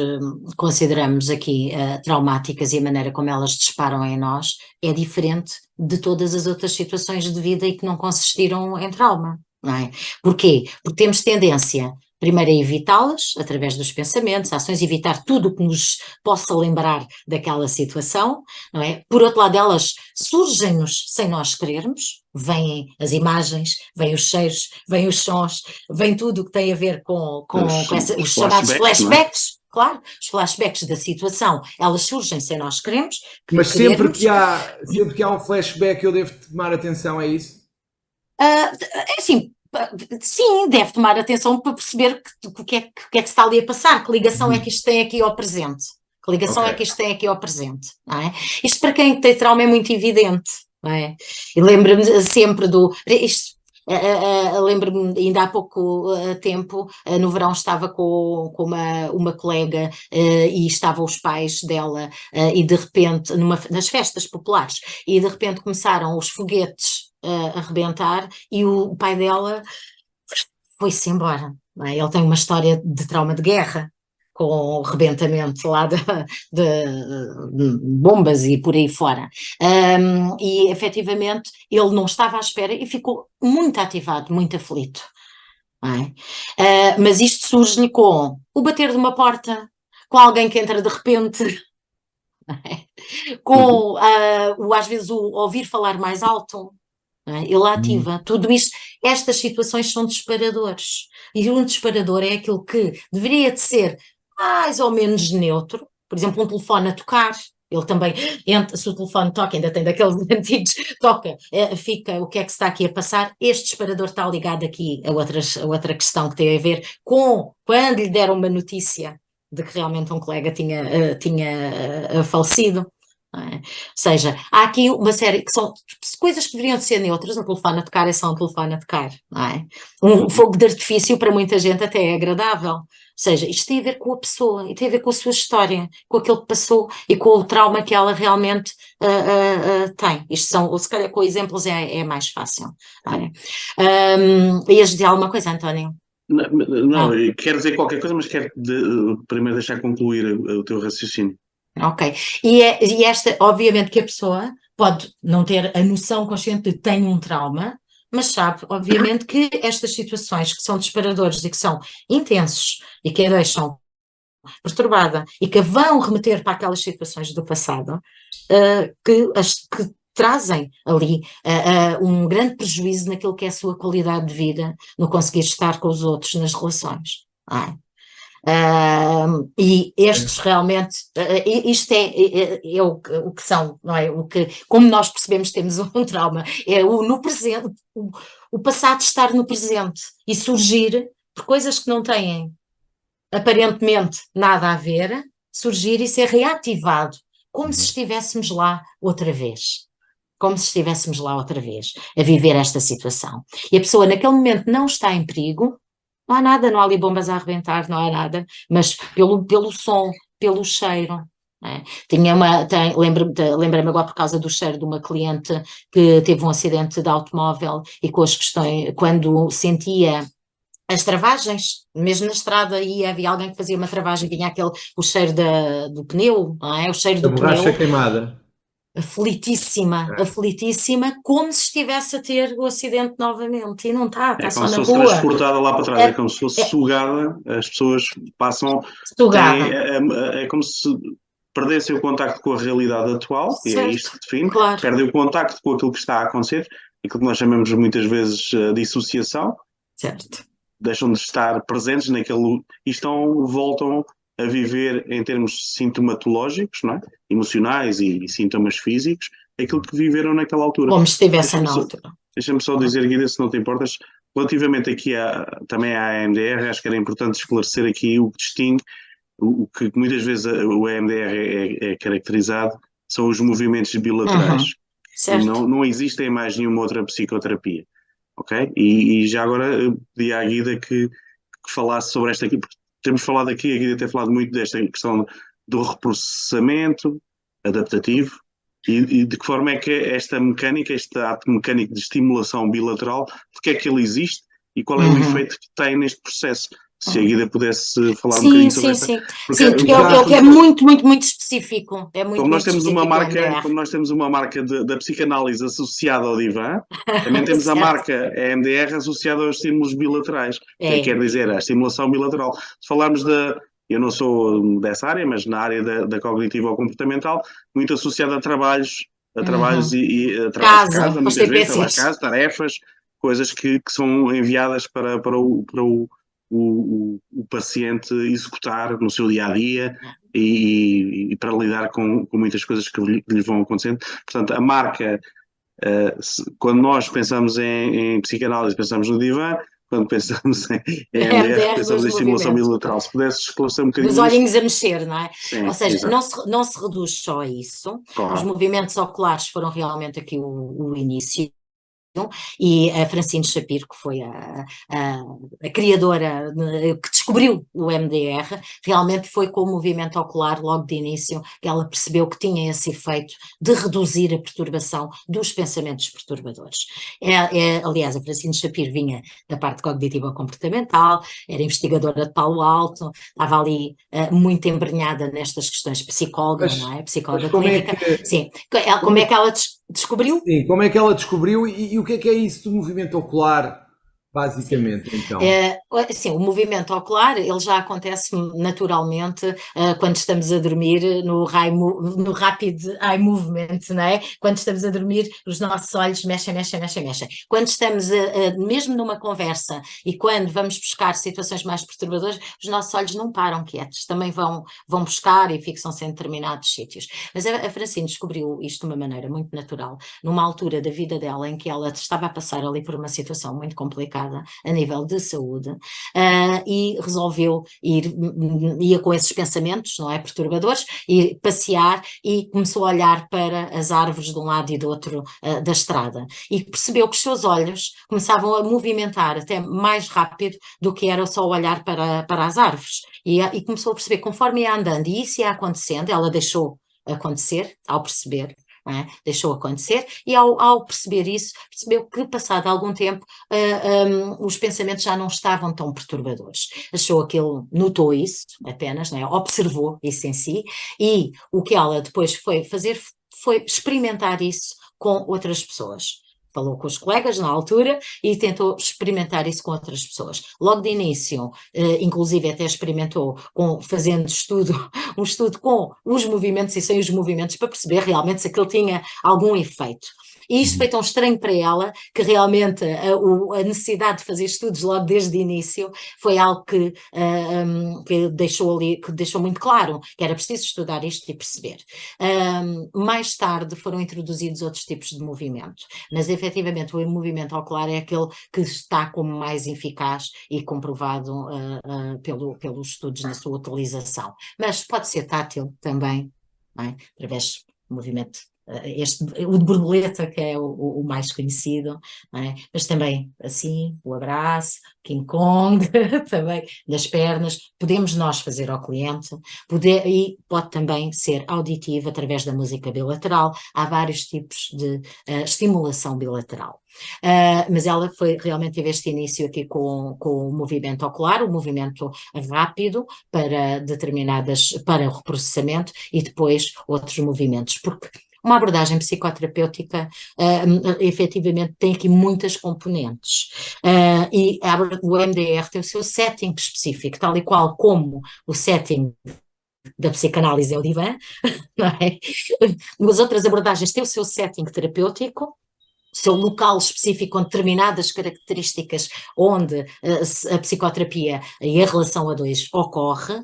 consideramos aqui traumáticas e a maneira como elas disparam em nós é diferente de todas as outras situações de vida e que não consistiram em trauma, não é? Porquê? Porque temos tendência, primeiro, a evitá-las através dos pensamentos, ações, evitar tudo o que nos possa lembrar daquela situação, não é? Por outro lado, elas surgem-nos sem nós querermos, vêm as imagens, vêm os cheiros, vêm os sons, vem tudo o que tem a ver com os chamados flashbacks, claro, os flashbacks da situação, elas surgem sem nós queremos. Mas sempre que há um flashback eu devo tomar atenção a isso? É assim, sim, deve tomar atenção para perceber o que é que se está ali a passar, que ligação é que isto tem aqui ao presente, que ligação é que isto tem aqui ao presente, não é? Isto para quem tem trauma é muito evidente, não é? E lembro-me sempre lembro-me, ainda há pouco tempo, no verão estava com uma colega e estavam os pais dela e de repente, nas festas populares, e de repente começaram os foguetes a rebentar e o pai dela foi-se embora, não é? Ele tem uma história de trauma de guerra, com o rebentamento lá de bombas e por aí fora. E efetivamente ele não estava à espera e ficou muito ativado, muito aflito. Não é? Mas isto surge-lhe com o bater de uma porta, com alguém que entra de repente, não é? Com às vezes o ouvir falar mais alto. Ele ativa tudo isto, estas situações são disparadores, e um disparador é aquilo que deveria de ser mais ou menos neutro, por exemplo, um telefone a tocar, ele também, se o telefone toca, ainda tem daqueles antigos, toca, fica, o que é que está aqui a passar, este disparador está ligado aqui a outra questão que tem a ver com quando lhe deram uma notícia de que realmente um colega tinha falecido. É? Ou seja, há aqui uma série que são coisas que deveriam ser neutras, um telefone a tocar é só um telefone a tocar, não é? Um fogo de artifício para muita gente até é agradável, ou seja, isto tem a ver com a pessoa e tem a ver com a sua história, com aquilo que passou e com o trauma que ela realmente tem. Isto são, se calhar com exemplos é mais fácil. Ias dizer alguma coisa, António? Não, quero dizer qualquer coisa, mas quero primeiro deixar concluir o teu raciocínio. Ok, e esta, obviamente que a pessoa pode não ter a noção consciente de que tem um trauma, mas sabe, obviamente, que estas situações que são disparadores e que são intensos e que a deixam perturbada e que a vão remeter para aquelas situações do passado, que trazem ali um grande prejuízo naquilo que é a sua qualidade de vida, no conseguir estar com os outros nas relações. E estes realmente, isto é o que são, não é? Como nós percebemos temos um trauma, é no presente, o passado estar no presente e surgir por coisas que não têm aparentemente nada a ver, surgir e ser reativado, como se estivéssemos lá outra vez. Como se estivéssemos lá outra vez, a viver esta situação. E a pessoa naquele momento não está em perigo, não há nada, não há ali bombas a arrebentar, não há nada, mas pelo som, pelo cheiro. É? Lembra-me agora por causa do cheiro de uma cliente que teve um acidente de automóvel e com as questões, quando sentia as travagens, mesmo na estrada, e havia alguém que fazia uma travagem, vinha o cheiro do pneu, não é? O cheiro do borracha pneu. Queimada. Aflitíssima, como se estivesse a ter o acidente novamente, e não está só na rua. É como se fosse transportada lá para trás, é como se fosse sugada, as pessoas passam, é como se perdessem o contacto com a realidade atual, certo, e é isto que define, claro. Perdem o contacto com aquilo que está a acontecer, aquilo que nós chamamos muitas vezes dissociação, certo. Deixam de estar presentes naquele, e voltam a viver em termos sintomatológicos, não é? Emocionais e sintomas físicos, aquilo que viveram naquela altura. Como estivessem na altura. Deixa-me só dizer, Guida, se não te importas, relativamente aqui também à AMDR, acho que era importante esclarecer aqui o que distingue o que muitas vezes o EMDR é caracterizado são os movimentos bilaterais. Certo. Não existem mais nenhuma outra psicoterapia, ok? E já agora pedi à Guida que falasse sobre esta aqui, porque temos falado aqui, a Guida tem falado muito desta questão do reprocessamento adaptativo e de que forma é que esta mecânica, este ato mecânico de estimulação bilateral, porque é que ele existe e qual é o efeito que tem neste processo. Se a Guida pudesse falar um bocadinho sobre esta... Sim, porque é muito, muito, muito específico. É muito, como nós temos uma marca, MDR. como nós temos uma marca da psicanálise associada ao divã, também temos a marca EMDR associada aos estímulos bilaterais, que quer dizer a estimulação bilateral. Se falarmos eu não sou dessa área, mas na área da cognitiva ou comportamental, muito associada a trabalhos e a trabalhos de casa, muitas vezes, trabalhos de casa, tarefas, coisas que são enviadas para o paciente executar no seu dia-a-dia e para lidar com muitas coisas que lhe vão acontecendo. Portanto, a marca, quando nós pensamos em psicanálise, pensamos no divã, quando pensamos em EMDR, pensamos em estimulação bilateral. Se pudesse esclarecer um bocadinho. Os olhinhos a mexer, não é? Sim, ou seja, não se reduz só a isso. Correto. Os movimentos oculares foram realmente aqui o início. E a Francine Shapiro, que foi a criadora, que descobriu o MDR, realmente foi com o movimento ocular logo de início que ela percebeu que tinha esse efeito de reduzir a perturbação dos pensamentos perturbadores. Aliás, a Francine Shapiro vinha da parte cognitiva comportamental, era investigadora de Palo Alto, estava ali muito embrenhada nestas questões psicóloga, não é? Psicóloga clínica. Sim, como é que ela descobriu? Sim, como é que ela descobriu e o que é isso do movimento ocular, basicamente, então? Sim, o movimento ocular, ele já acontece naturalmente quando estamos a dormir no rapid eye movement, não é? Quando estamos a dormir, os nossos olhos mexem. Quando estamos mesmo numa conversa e quando vamos buscar situações mais perturbadoras, os nossos olhos não param quietos, também vão buscar e fixam-se em determinados sítios. Mas a Francine descobriu isto de uma maneira muito natural, numa altura da vida dela em que ela estava a passar ali por uma situação muito complicada a nível de saúde, e resolveu ia com esses pensamentos, não é, perturbadores, e passear e começou a olhar para as árvores de um lado e do outro da estrada e percebeu que os seus olhos começavam a movimentar até mais rápido do que era só olhar para as árvores e começou a perceber conforme ia andando e isso ia acontecendo, ela deixou acontecer ao perceber. Deixou acontecer e ao perceber isso, percebeu que passado algum tempo os pensamentos já não estavam tão perturbadores. Achou aquilo, notou isso apenas, observou isso em si e o que ela depois foi fazer foi experimentar isso com outras pessoas. Falou com os colegas na altura e tentou experimentar isso com outras pessoas. Logo de início, inclusive até experimentou fazendo um estudo com os movimentos e sem os movimentos para perceber realmente se aquilo tinha algum efeito. E isto foi tão estranho para ela que realmente a necessidade de fazer estudos logo desde o início foi algo que deixou muito claro que era preciso estudar isto e perceber. Mais tarde foram introduzidos outros tipos de movimento, mas efetivamente o movimento ocular é aquele que está como mais eficaz e comprovado pelos estudos na sua utilização. Mas pode ser tátil também, não é? Através do movimento. O de borboleta, que é o mais conhecido, não é? Mas também assim, o abraço, King Kong, também das pernas, podemos nós fazer ao cliente, e pode também ser auditivo através da música bilateral, há vários tipos de estimulação bilateral. Mas ela realmente teve este início aqui com o movimento ocular, o movimento rápido para o reprocessamento e depois outros movimentos, porque uma abordagem psicoterapêutica efetivamente tem aqui muitas componentes e o MDR tem o seu setting específico, tal e qual como o setting da psicanálise é o divã, não é? As outras abordagens têm o seu setting terapêutico, seu local específico com determinadas características onde a psicoterapia e a relação a dois ocorre,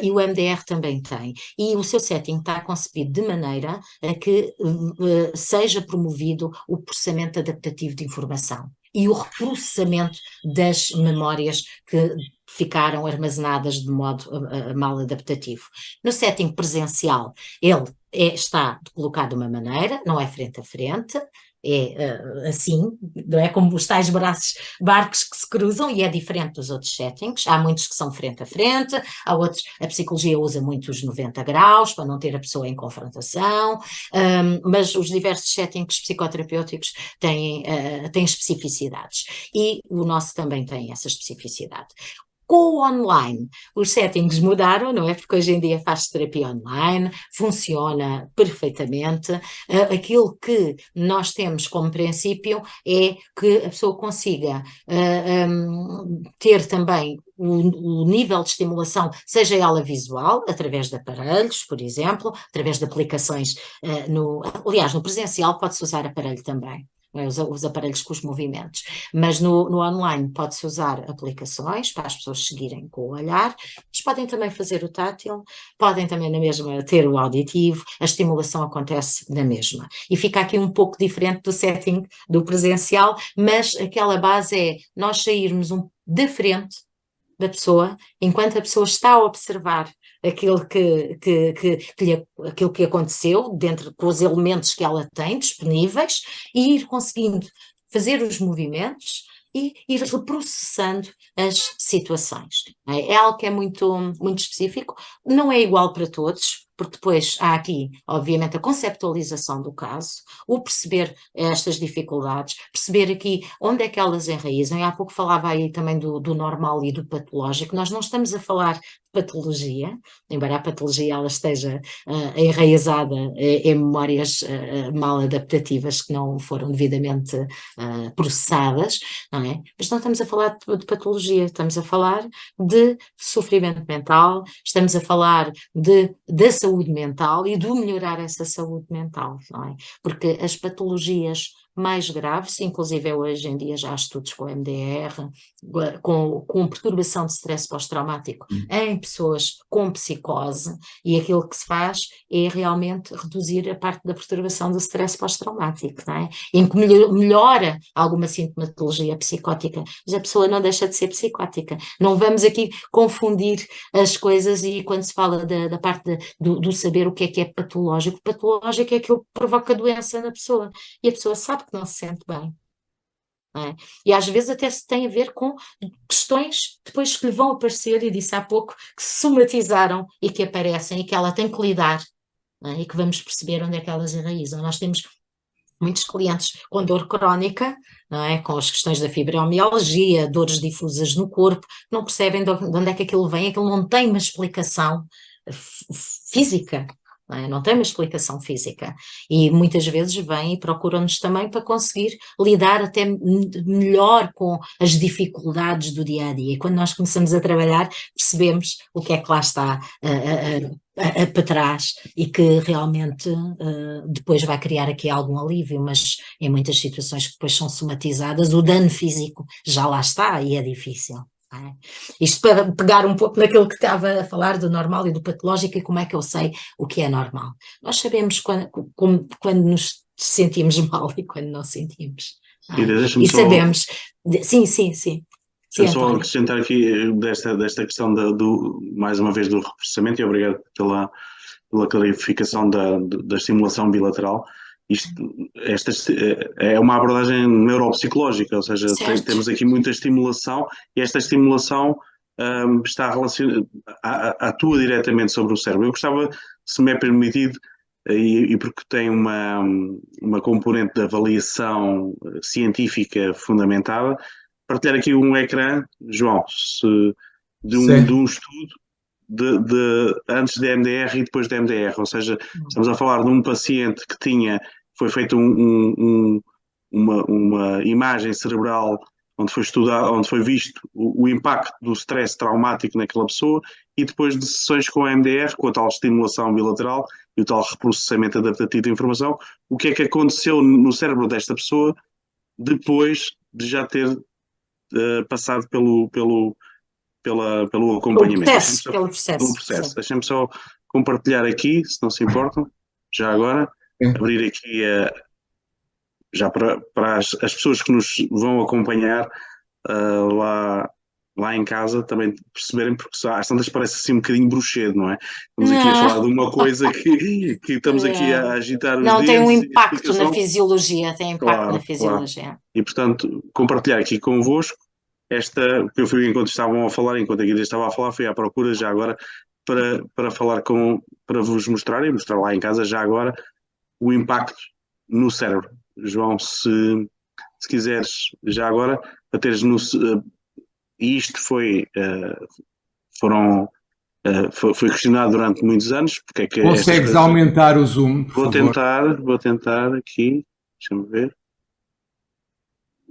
e o MDR também tem. E o seu setting está concebido de maneira a que seja promovido o processamento adaptativo de informação. e o reprocessamento das memórias que ficaram armazenadas de modo mal adaptativo. No setting presencial, ele está colocado de uma maneira, não é frente a frente, assim, não é como os tais barcos que se cruzam, e é diferente dos outros settings. Há muitos que são frente a frente, há outros, a psicologia usa muito os 90 graus para não ter a pessoa em confrontação, mas os diversos settings psicoterapêuticos têm especificidades, e o nosso também tem essa especificidade. Com o online, os settings mudaram, não é? Porque hoje em dia faz-se terapia online, funciona perfeitamente. Aquilo que nós temos como princípio é que a pessoa consiga ter também o nível de estimulação, seja ela visual, através de aparelhos, por exemplo, através de aplicações, aliás, no presencial pode-se usar aparelho também. Os aparelhos com os movimentos, mas no online pode-se usar aplicações para as pessoas seguirem com o olhar, mas podem também fazer o tátil, podem também na mesma ter o auditivo, a estimulação acontece na mesma, e fica aqui um pouco diferente do setting do presencial, mas aquela base é nós sairmos de frente da pessoa, enquanto a pessoa está a observar aquilo aquilo que aconteceu, dentro com os elementos que ela tem disponíveis, e ir conseguindo fazer os movimentos e ir reprocessando as situações. É algo que é muito, muito específico, não é igual para todos, porque depois há aqui, obviamente, a conceptualização do caso, o perceber estas dificuldades, perceber aqui onde é que elas enraizam. E há pouco falava aí também do normal e do patológico. Nós não estamos a falar de patologia, embora a patologia ela esteja enraizada em memórias mal adaptativas que não foram devidamente processadas, não é? Mas não estamos a falar de patologia, estamos a falar de sofrimento mental, estamos a falar da saúde mental e de melhorar essa saúde mental, não é? Porque as patologias mais graves, inclusive hoje em dia já há estudos com MDR, com perturbação de stress pós-traumático em pessoas com psicose, e aquilo que se faz é realmente reduzir a parte da perturbação do stress pós-traumático, não é? Em que melhora alguma sintomatologia psicótica, mas a pessoa não deixa de ser psicótica. Não vamos aqui confundir as coisas, e quando se fala da parte do saber o que é patológico é aquilo que provoca doença na pessoa, e a pessoa sabe que não se sente bem. É? E às vezes até se tem a ver com questões depois que lhe vão aparecer, e disse há pouco, que se somatizaram e que aparecem e que ela tem que lidar, e que vamos perceber onde é que elas enraizam. Nós temos muitos clientes com dor crónica, não é? Com as questões da fibromialgia, dores difusas no corpo, não percebem de onde é que aquilo vem, aquilo não tem uma explicação física. Não tem uma explicação física, e muitas vezes vêm e procuram-nos também para conseguir lidar até melhor com as dificuldades do dia a dia, e quando nós começamos a trabalhar percebemos o que é que lá está para trás, e que realmente depois vai criar aqui algum alívio, mas em muitas situações que depois são somatizadas, o dano físico já lá está e é difícil. Isto para pegar um pouco naquilo que estava a falar do normal e do patológico, e como é que eu sei o que é normal. Nós sabemos quando nos sentimos mal e quando não sentimos. E sabemos, sim. Deixa-me só acrescentar aqui desta questão mais uma vez do reprocessamento, e obrigado pela clarificação da estimulação bilateral. Esta é uma abordagem neuropsicológica, ou seja, temos aqui muita estimulação, e esta estimulação está relacionada, atua diretamente sobre o cérebro. Eu gostava, se me é permitido, e porque tem uma componente de avaliação científica fundamentada, partilhar aqui um ecrã, João, de um estudo antes de MDR e depois de MDR, ou seja, estamos a falar de um paciente que foi feita uma imagem cerebral onde foi visto o impacto do stress traumático naquela pessoa, e depois de sessões com a MDR, com a tal estimulação bilateral e o tal reprocessamento adaptativo de informação, o que é que aconteceu no cérebro desta pessoa depois de já ter passado pelo acompanhamento. Pelo processo. Deixem-me só compartilhar aqui, se não se importam, já agora, abrir aqui já para as pessoas que nos vão acompanhar lá em casa também perceberem, porque às tantas parece assim um bocadinho bruxedo, não é? Estamos aqui a falar de uma coisa que estamos aqui a agitar os Não, tem um dedos e a impacto na explicação. fisiologia, tem impacto na Claro, claro. fisiologia. E, portanto, compartilhar aqui convosco que eu fui, enquanto estavam a falar, enquanto a Guida estava a falar, fui à procura já agora para falar para vos mostrar e mostrar lá em casa já agora o impacto no cérebro. João, se quiseres já agora, para teres no, e isto foi questionado durante muitos anos, porque é que Consegues aumentar o zoom, por favor? Vou tentar aqui, deixa-me ver.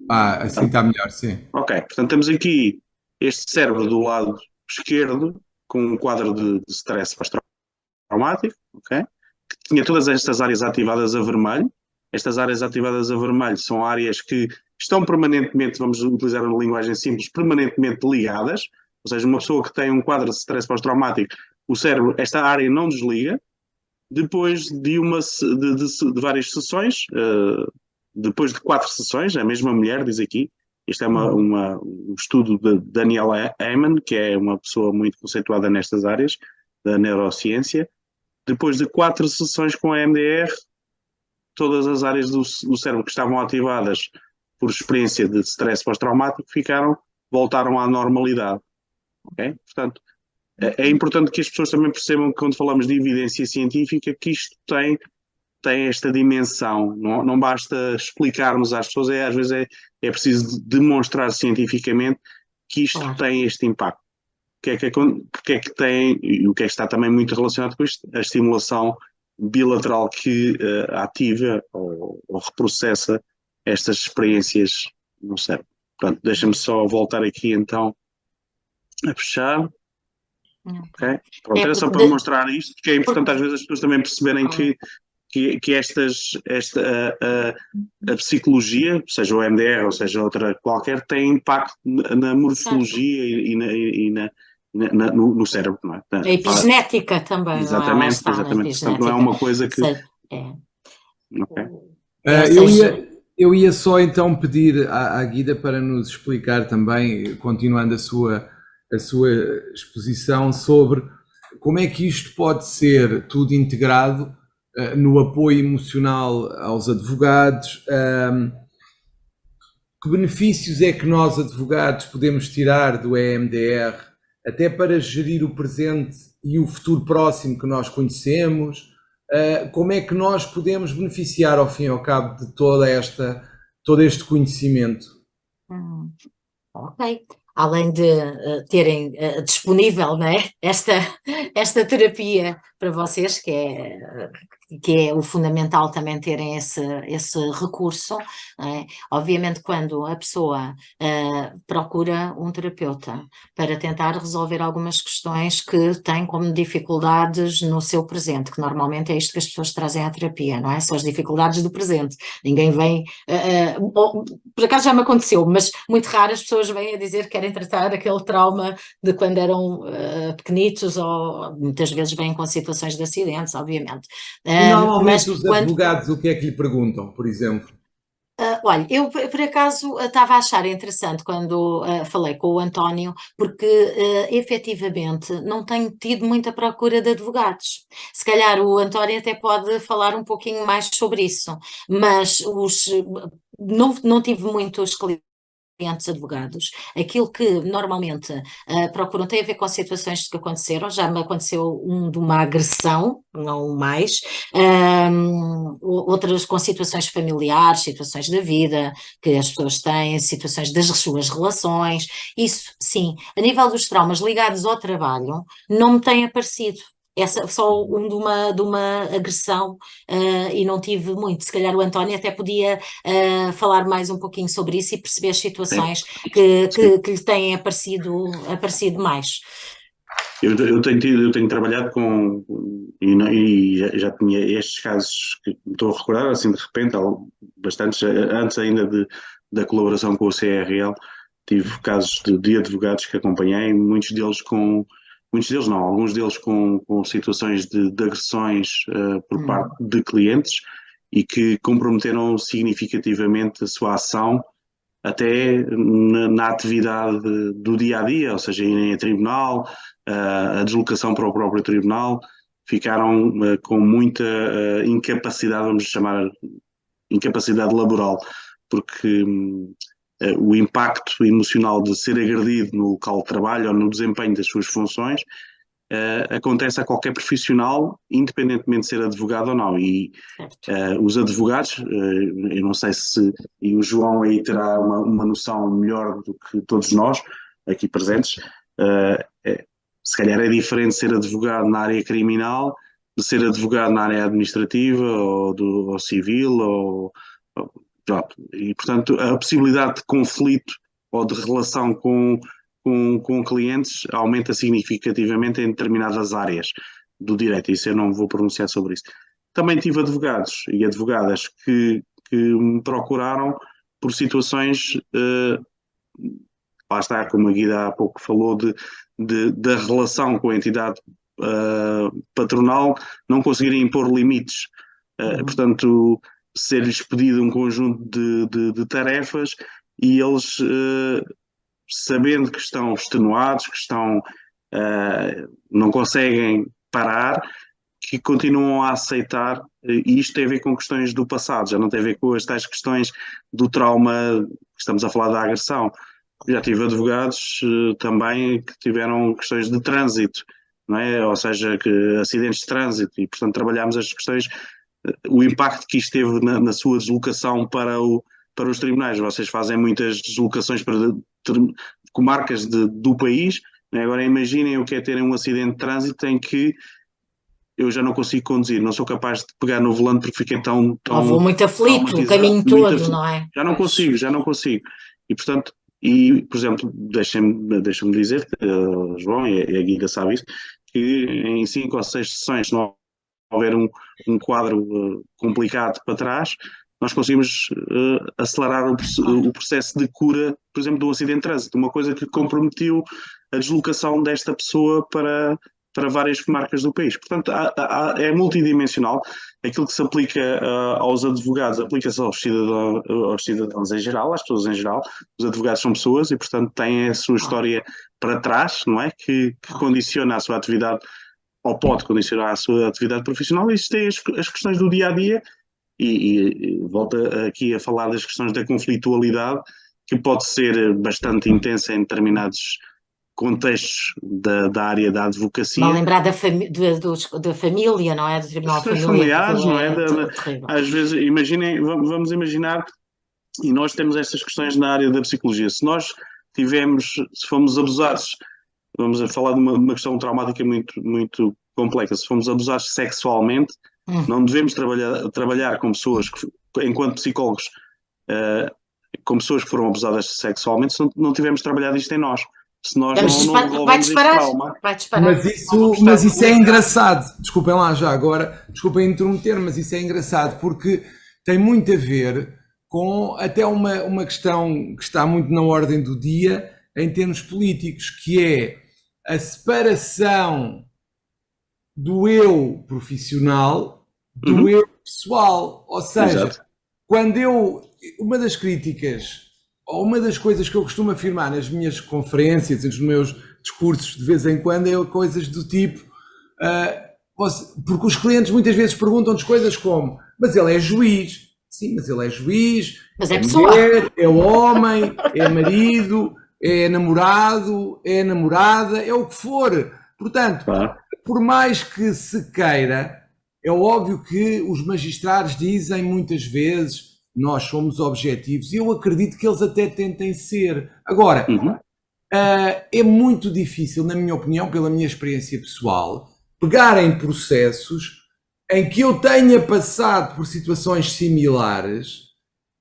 Assim está melhor, sim. Ok, portanto temos aqui este cérebro do lado esquerdo com um quadro de stress pós-traumático, ok? Que tinha todas estas áreas ativadas a vermelho. Estas áreas ativadas a vermelho são áreas que estão permanentemente, vamos utilizar uma linguagem simples, permanentemente ligadas. Ou seja, uma pessoa que tem um quadro de stress pós-traumático, o cérebro, esta área não desliga. Depois de várias sessões, depois de 4 sessões, a mesma mulher diz aqui, este é um estudo de Daniel Amen, que é uma pessoa muito conceituada nestas áreas da neurociência. Depois de 4 sessões com a EMDR, todas as áreas do cérebro que estavam ativadas por experiência de stress pós-traumático voltaram à normalidade. Okay? Portanto, é importante que as pessoas também percebam que quando falamos de evidência científica, que isto tem esta dimensão, não basta explicarmos às pessoas, às vezes é preciso demonstrar cientificamente que isto tem este impacto. O que é que tem, e o que é que está também muito relacionado com isto? A estimulação bilateral que ativa ou reprocessa estas experiências no cérebro. Portanto, deixa-me só voltar aqui então a fechar. Okay? Pronto, era só para mostrar isto, porque é importante às vezes as pessoas também perceberem que a psicologia, seja o MDR ou seja outra qualquer, tem impacto na morfologia e no cérebro, não é? A epigenética também, exatamente, não é? Exatamente, portanto não é uma coisa que... Eu ia só então pedir à Guida para nos explicar também, continuando a sua exposição, sobre como é que isto pode ser tudo integrado no apoio emocional aos advogados. Que benefícios é que nós, advogados, podemos tirar do EMDR até para gerir o presente e o futuro próximo que nós conhecemos? Como é que nós podemos beneficiar, ao fim e ao cabo, de todo este conhecimento? Ok. Além de terem disponível, não é? esta terapia para vocês, que é o fundamental também terem esse recurso, é? Obviamente quando a pessoa procura um terapeuta para tentar resolver algumas questões que tem como dificuldades no seu presente, que normalmente é isto que as pessoas trazem à terapia, não é? São as dificuldades do presente. Ninguém vem, por acaso já me aconteceu, mas muito raro as pessoas vêm a dizer que querem tratar aquele trauma de quando eram pequenitos, ou muitas vezes vêm com situações de acidentes, obviamente. E normalmente os advogados o que é que lhe perguntam, por exemplo? Olha, eu por acaso estava a achar interessante quando falei com o António, porque efetivamente não tenho tido muita procura de advogados. Se calhar o António até pode falar um pouquinho mais sobre isso, mas não tive muitos clientes advogados. Aquilo que normalmente procuram tem a ver com situações que aconteceram. Já me aconteceu de uma agressão, não mais, outras com situações familiares, situações da vida que as pessoas têm, situações das suas relações. Isso, sim, a nível dos traumas ligados ao trabalho, não me tem aparecido. Só de uma agressão e não tive muito. Se calhar o António até podia falar mais um pouquinho sobre isso e perceber as situações que lhe têm aparecido mais. Eu tenho trabalhado e já tinha estes casos que me estou a recordar, assim de repente, bastantes, antes ainda da colaboração com o CRL, tive casos de advogados que acompanhei, alguns deles com situações de agressões por parte de clientes, e que comprometeram significativamente a sua ação até na atividade do dia a dia, ou seja, irem a tribunal, a deslocação para o próprio tribunal, ficaram com muita incapacidade, vamos chamar incapacidade laboral, porque o impacto emocional de ser agredido no local de trabalho ou no desempenho das suas funções acontece a qualquer profissional, independentemente de ser advogado ou não. E os advogados, eu não sei se, e o João aí terá uma noção melhor do que todos nós aqui presentes, se calhar é diferente ser advogado na área criminal de ser advogado na área administrativa ou civil, e portanto a possibilidade de conflito ou de relação com clientes aumenta significativamente em determinadas áreas do direito. Isso eu não vou pronunciar sobre isso. Também tive advogados e advogadas que me procuraram por situações, lá está, como a Guida há pouco falou, da relação com a entidade patronal, não conseguirem impor limites. Portanto, ser-lhes pedido um conjunto de tarefas e eles, sabendo que estão extenuados, que não conseguem parar, que continuam a aceitar, e isto tem a ver com questões do passado, já não tem a ver com as tais questões do trauma, que estamos a falar da agressão. Já tive advogados também que tiveram questões de trânsito, não é? Ou seja, acidentes de trânsito, e portanto trabalhámos as questões, o impacto que isto teve na sua deslocação para os tribunais. Vocês fazem muitas deslocações para comarcas do país, não é? Agora imaginem o que é terem um acidente de trânsito em que eu já não consigo conduzir, não sou capaz de pegar no volante porque fiquei tão vou muito aflito o caminho todo, não é? Já não consigo. E portanto, por exemplo, deixa-me dizer, João e a Guida sabe isso, que em 5 ou 6 sessões, se não houver um quadro complicado para trás, nós conseguimos acelerar o processo de cura, por exemplo, de um acidente de trânsito, uma coisa que comprometeu a deslocação desta pessoa para várias comarcas do país. Portanto, é multidimensional. Aquilo que se aplica aos advogados aplica-se aos cidadãos em geral, às pessoas em geral. Os advogados são pessoas e, portanto, têm a sua história para trás, não é? Que condiciona a sua atividade, ou pode condicionar a sua atividade profissional. Existem as questões do dia-a-dia e volto aqui a falar das questões da conflitualidade, que pode ser bastante intensa em determinados contextos da área da advocacia. Não lembrar da família, não é? Do tribunal de família. Familiares, não é? Às vezes, vamos imaginar, e nós temos estas questões na área da psicologia. Se fomos abusados, vamos a falar de uma questão traumática muito, muito complexa, se fomos abusados sexualmente, não devemos trabalhar com pessoas enquanto psicólogos, com pessoas que foram abusadas sexualmente, se não tivermos trabalhado isto em nós. Se nós vai disparar. Mas isso é engraçado. Desculpem lá já agora, desculpem interromper, mas isso é engraçado porque tem muito a ver com até uma questão que está muito na ordem do dia em termos políticos, que é a separação do eu profissional do eu pessoal. Ou seja, uma das críticas, ou uma das coisas que eu costumo afirmar nas minhas conferências, nos meus discursos de vez em quando, é coisas do tipo, porque os clientes muitas vezes perguntam-nos coisas como, mas ele é juiz. Sim, mas ele é juiz, mas é mulher, é homem, é marido, é namorado, é namorada, é o que for. Portanto, por mais que se queira, é óbvio que os magistrados dizem muitas vezes nós somos objetivos, e eu acredito que eles até tentem ser. Agora, é muito difícil, na minha opinião, pela minha experiência pessoal, pegar em processos em que eu tenha passado por situações similares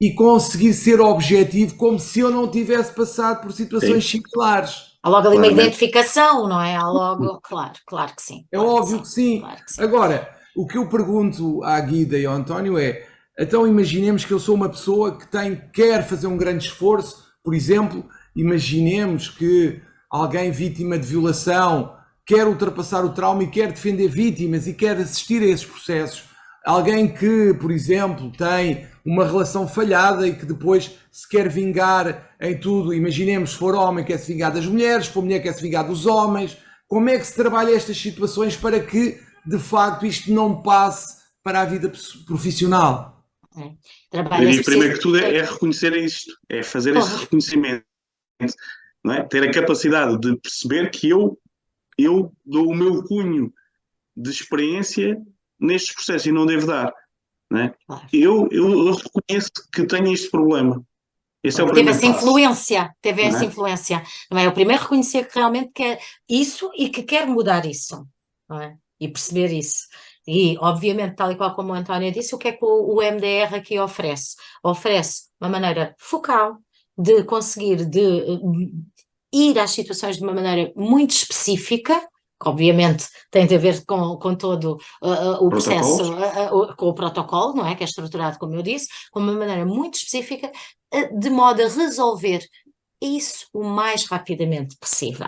e conseguir ser objetivo como se eu não tivesse passado por situações similares. Há logo ali uma identificação, não é? Há logo, claro que sim. É óbvio que sim. Claro que sim. Agora, o que eu pergunto à Guida e ao António é, então imaginemos que eu sou uma pessoa que quer fazer um grande esforço, por exemplo, imaginemos que alguém vítima de violação quer ultrapassar o trauma e quer defender vítimas e quer assistir a esses processos. Alguém que, por exemplo, tem uma relação falhada e que depois se quer vingar em tudo. Imaginemos, se for homem, quer se vingar das mulheres, se for mulher, quer se vingar dos homens. Como é que se trabalha estas situações para que, de facto, isto não passe para a vida profissional? E primeiro que tudo é reconhecer isto, é fazer esse reconhecimento, não é? Ter a capacidade de perceber que eu dou o meu cunho de experiência nestes processos e não devo dar, não é? Eu reconheço que tenho este problema. Esse é o primeiro passo. Teve essa influência, não é? O primeiro reconhecer que realmente quer isso e que quer mudar isso, não é? E perceber isso. E, obviamente, tal e qual como o António disse, o que é que o MDR aqui oferece? Oferece uma maneira focal de conseguir ir às situações de uma maneira muito específica, que obviamente tem a ver com todo o processo, com o protocolo, não é? Que é estruturado, como eu disse, com uma maneira muito específica, de modo a resolver isso o mais rapidamente possível.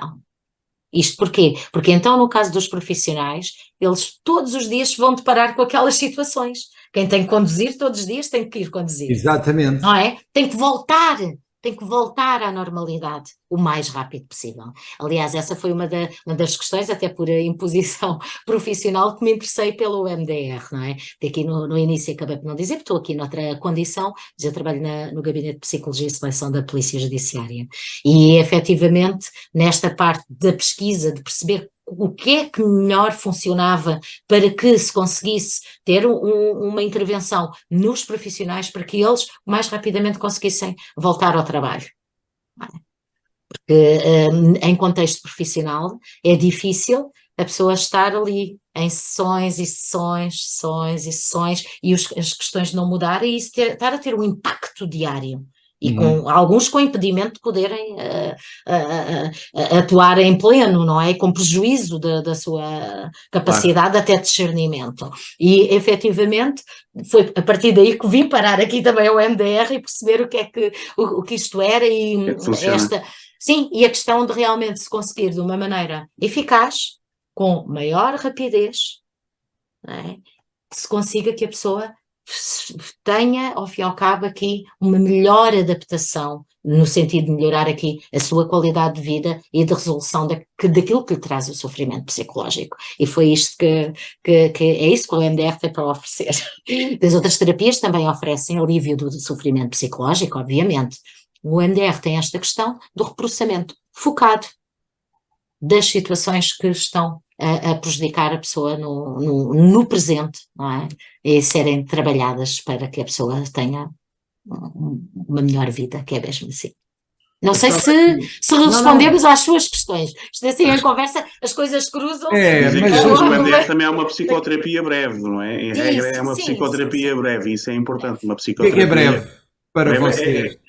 Isto porquê? Porque então, no caso dos profissionais, eles todos os dias vão deparar com aquelas situações. Quem tem que conduzir todos os dias tem que ir conduzir. Exatamente. Não é? Tem que voltar à normalidade o mais rápido possível. Aliás, essa foi uma das questões, até por imposição profissional, que me interessei pelo MDR, não é? Porque aqui no início acabei por não dizer, porque estou aqui noutra condição, já trabalho no Gabinete de Psicologia e Seleção da Polícia Judiciária. E, efetivamente, nesta parte da pesquisa, de perceber o que é que melhor funcionava para que se conseguisse ter uma intervenção nos profissionais para que eles mais rapidamente conseguissem voltar ao trabalho. Porque em contexto profissional é difícil a pessoa estar ali em sessões e sessões e as questões não mudarem e isso estar a ter um impacto diário. E alguns com impedimento de poderem atuar em pleno, não é? Com prejuízo da sua capacidade até de discernimento. E, efetivamente, foi a partir daí que vim parar aqui também ao MDR e perceber o que isto era e Sim, e a questão de realmente se conseguir de uma maneira eficaz, com maior rapidez, não é? Que se consiga que a pessoa tenha, ao fim e ao cabo, aqui uma melhor adaptação, no sentido de melhorar aqui a sua qualidade de vida e de resolução daquilo que lhe traz o sofrimento psicológico. E foi isto que é isso que o MDR tem para oferecer. As outras terapias também oferecem alívio do sofrimento psicológico, obviamente. O MDR tem esta questão do reprocessamento focado das situações que estão a prejudicar a pessoa no presente, não é? E serem trabalhadas para que a pessoa tenha uma melhor vida, que é mesmo assim. Não sei se respondemos às suas questões. Isto assim em conversa, as coisas cruzam-se. Mas o MDR também é uma psicoterapia breve, não é? Em regra é uma psicoterapia breve, isso é importante. Uma psicoterapia. O que é breve para você?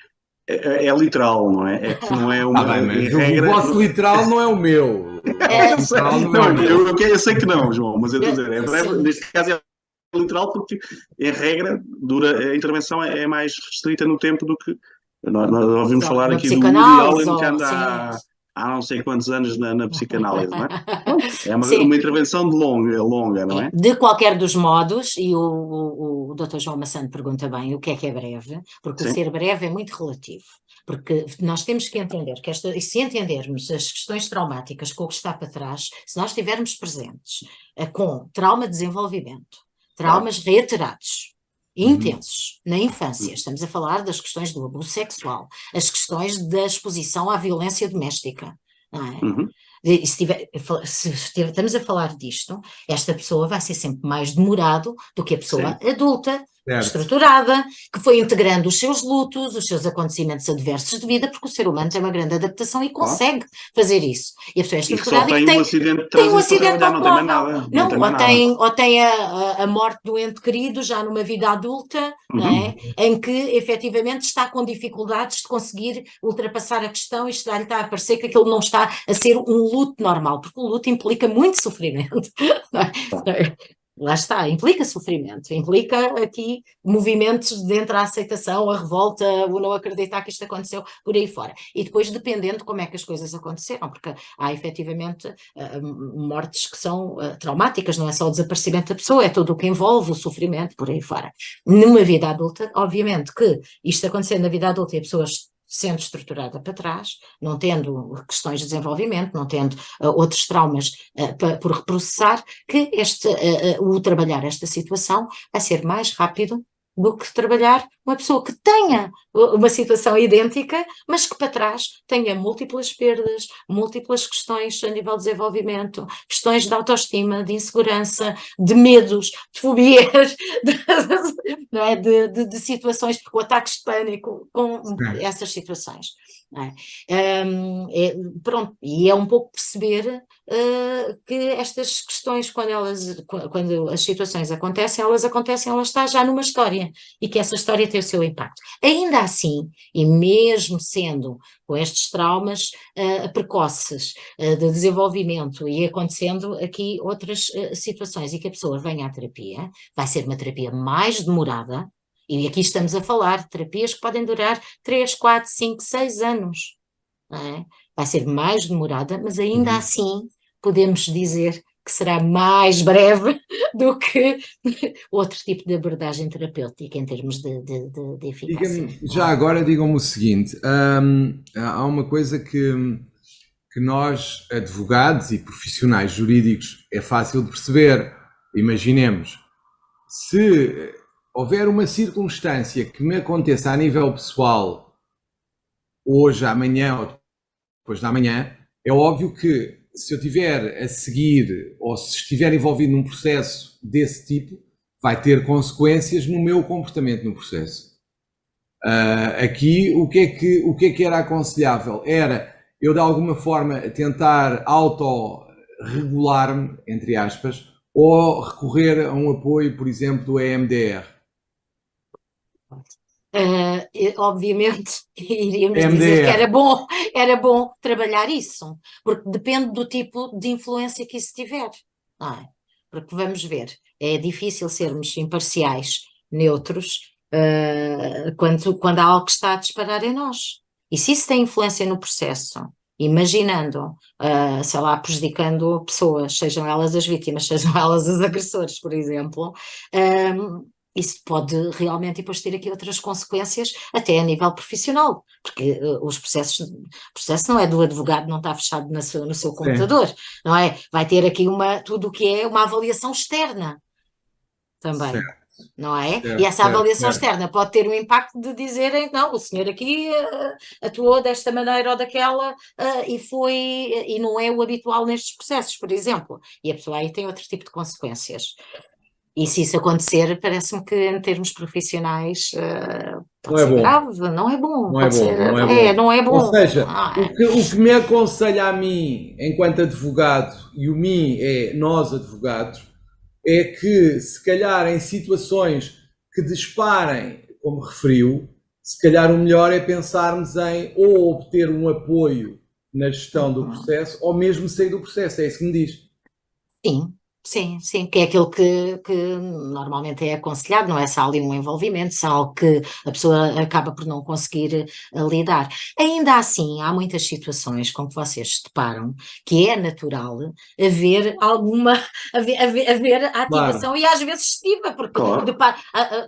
É literal, não é? É que não é uma. O vosso literal não é o meu. Eu sei que não, João, mas eu estou a dizer, é breve, neste caso é literal porque, em regra, a intervenção é mais restrita no tempo do que. Nós ouvimos falar aqui do Woody Allen, que anda há não sei quantos anos na psicanálise, não é? É uma intervenção longa, não é? De qualquer dos modos, e o Dr. João Massano pergunta bem o que é breve, porque o ser breve é muito relativo. Porque nós temos que entender que se entendermos as questões traumáticas com o que está para trás, se nós estivermos presentes com trauma de desenvolvimento, traumas reiterados, intensos, na infância, estamos a falar das questões do abuso sexual, as questões da exposição à violência doméstica, não é? Se estamos a falar disto, esta pessoa vai ser sempre mais demorado do que a pessoa adulta, estruturada, que foi integrando os seus lutos, os seus acontecimentos adversos de vida, porque o ser humano tem uma grande adaptação e consegue fazer isso. E a pessoa é estruturada e tem um acidente automóvel. Ou tem a morte do ente querido já numa vida adulta, não é? Em que efetivamente está com dificuldades de conseguir ultrapassar a questão e lhe está a parecer que aquilo não está a ser um luto normal, porque o luto implica muito sofrimento. Não é? lá está, implica sofrimento, implica aqui movimentos dentro da aceitação, a revolta, o não acreditar que isto aconteceu, por aí fora. E depois dependendo de como é que as coisas aconteceram, porque há efetivamente mortes que são traumáticas, não é só o desaparecimento da pessoa, é tudo o que envolve o sofrimento, por aí fora. Numa vida adulta, obviamente que isto acontecendo na vida adulta e a pessoa sendo estruturada para trás, não tendo questões de desenvolvimento, não tendo outros traumas por reprocessar, que o trabalhar esta situação vai ser mais rápido do que trabalhar uma pessoa que tenha uma situação idêntica, mas que para trás tenha múltiplas perdas, múltiplas questões a nível de desenvolvimento, questões de autoestima, de insegurança, de medos, de fobias, não é? de situações, com ataques de pânico, com essas situações. Não é? Pronto, e é um pouco perceber que estas questões, quando as situações acontecem, elas estão já numa história, e que essa história tem o seu impacto. Ainda assim, e mesmo sendo com estes traumas precoces de desenvolvimento e acontecendo aqui outras situações, e que a pessoa venha à terapia, vai ser uma terapia mais demorada, e aqui estamos a falar de terapias que podem durar 3, 4, 5, 6 anos. Não é? Vai ser mais demorada, mas ainda assim podemos dizer que será mais breve do que outro tipo de abordagem terapêutica em termos de eficácia. Já agora digam-me o seguinte, há uma coisa que nós, advogados e profissionais jurídicos, é fácil de perceber. Imaginemos, se houver uma circunstância que me aconteça a nível pessoal, hoje, amanhã ou depois da amanhã, é óbvio que se eu estiver a seguir ou se estiver envolvido num processo desse tipo, vai ter consequências no meu comportamento no processo. Aqui, o que é que era aconselhável? Era eu, de alguma forma, tentar autorregular-me, entre aspas, ou recorrer a um apoio, por exemplo, do EMDR. Obviamente iríamos dizer que era bom trabalhar isso, porque depende do tipo de influência que isso tiver, não é? Porque vamos ver, é difícil sermos imparciais, neutros, quando há algo que está a disparar em nós. E se isso tem influência no processo, imaginando, sei lá, prejudicando pessoas, sejam elas as vítimas, sejam elas os agressores, por exemplo, isso pode realmente depois ter aqui outras consequências, até a nível profissional, porque o processo não é do advogado, não está fechado no seu computador, não é? Vai ter aqui tudo o que é uma avaliação externa também. Certo. Não é? E essa avaliação externa pode ter um impacto de dizerem, não, o senhor aqui atuou desta maneira ou daquela e não é o habitual nestes processos, por exemplo, e a pessoa aí tem outro tipo de consequências. E se isso acontecer, parece-me que em termos profissionais pode ser grave, não é bom. Não é bom. Ou seja, o que me aconselha a mim, enquanto advogado, e o mim é nós advogados, é que se calhar em situações que disparem, como referiu, se calhar o melhor é pensarmos em ou obter um apoio na gestão do processo, ou mesmo sair do processo, é isso que me diz. Sim, que é aquilo que normalmente é aconselhado, não é? Se há ali um envolvimento, se há algo que a pessoa acaba por não conseguir lidar. Ainda assim, há muitas situações com que vocês se deparam que é natural haver haver ativação, claro. E às vezes excessiva, porque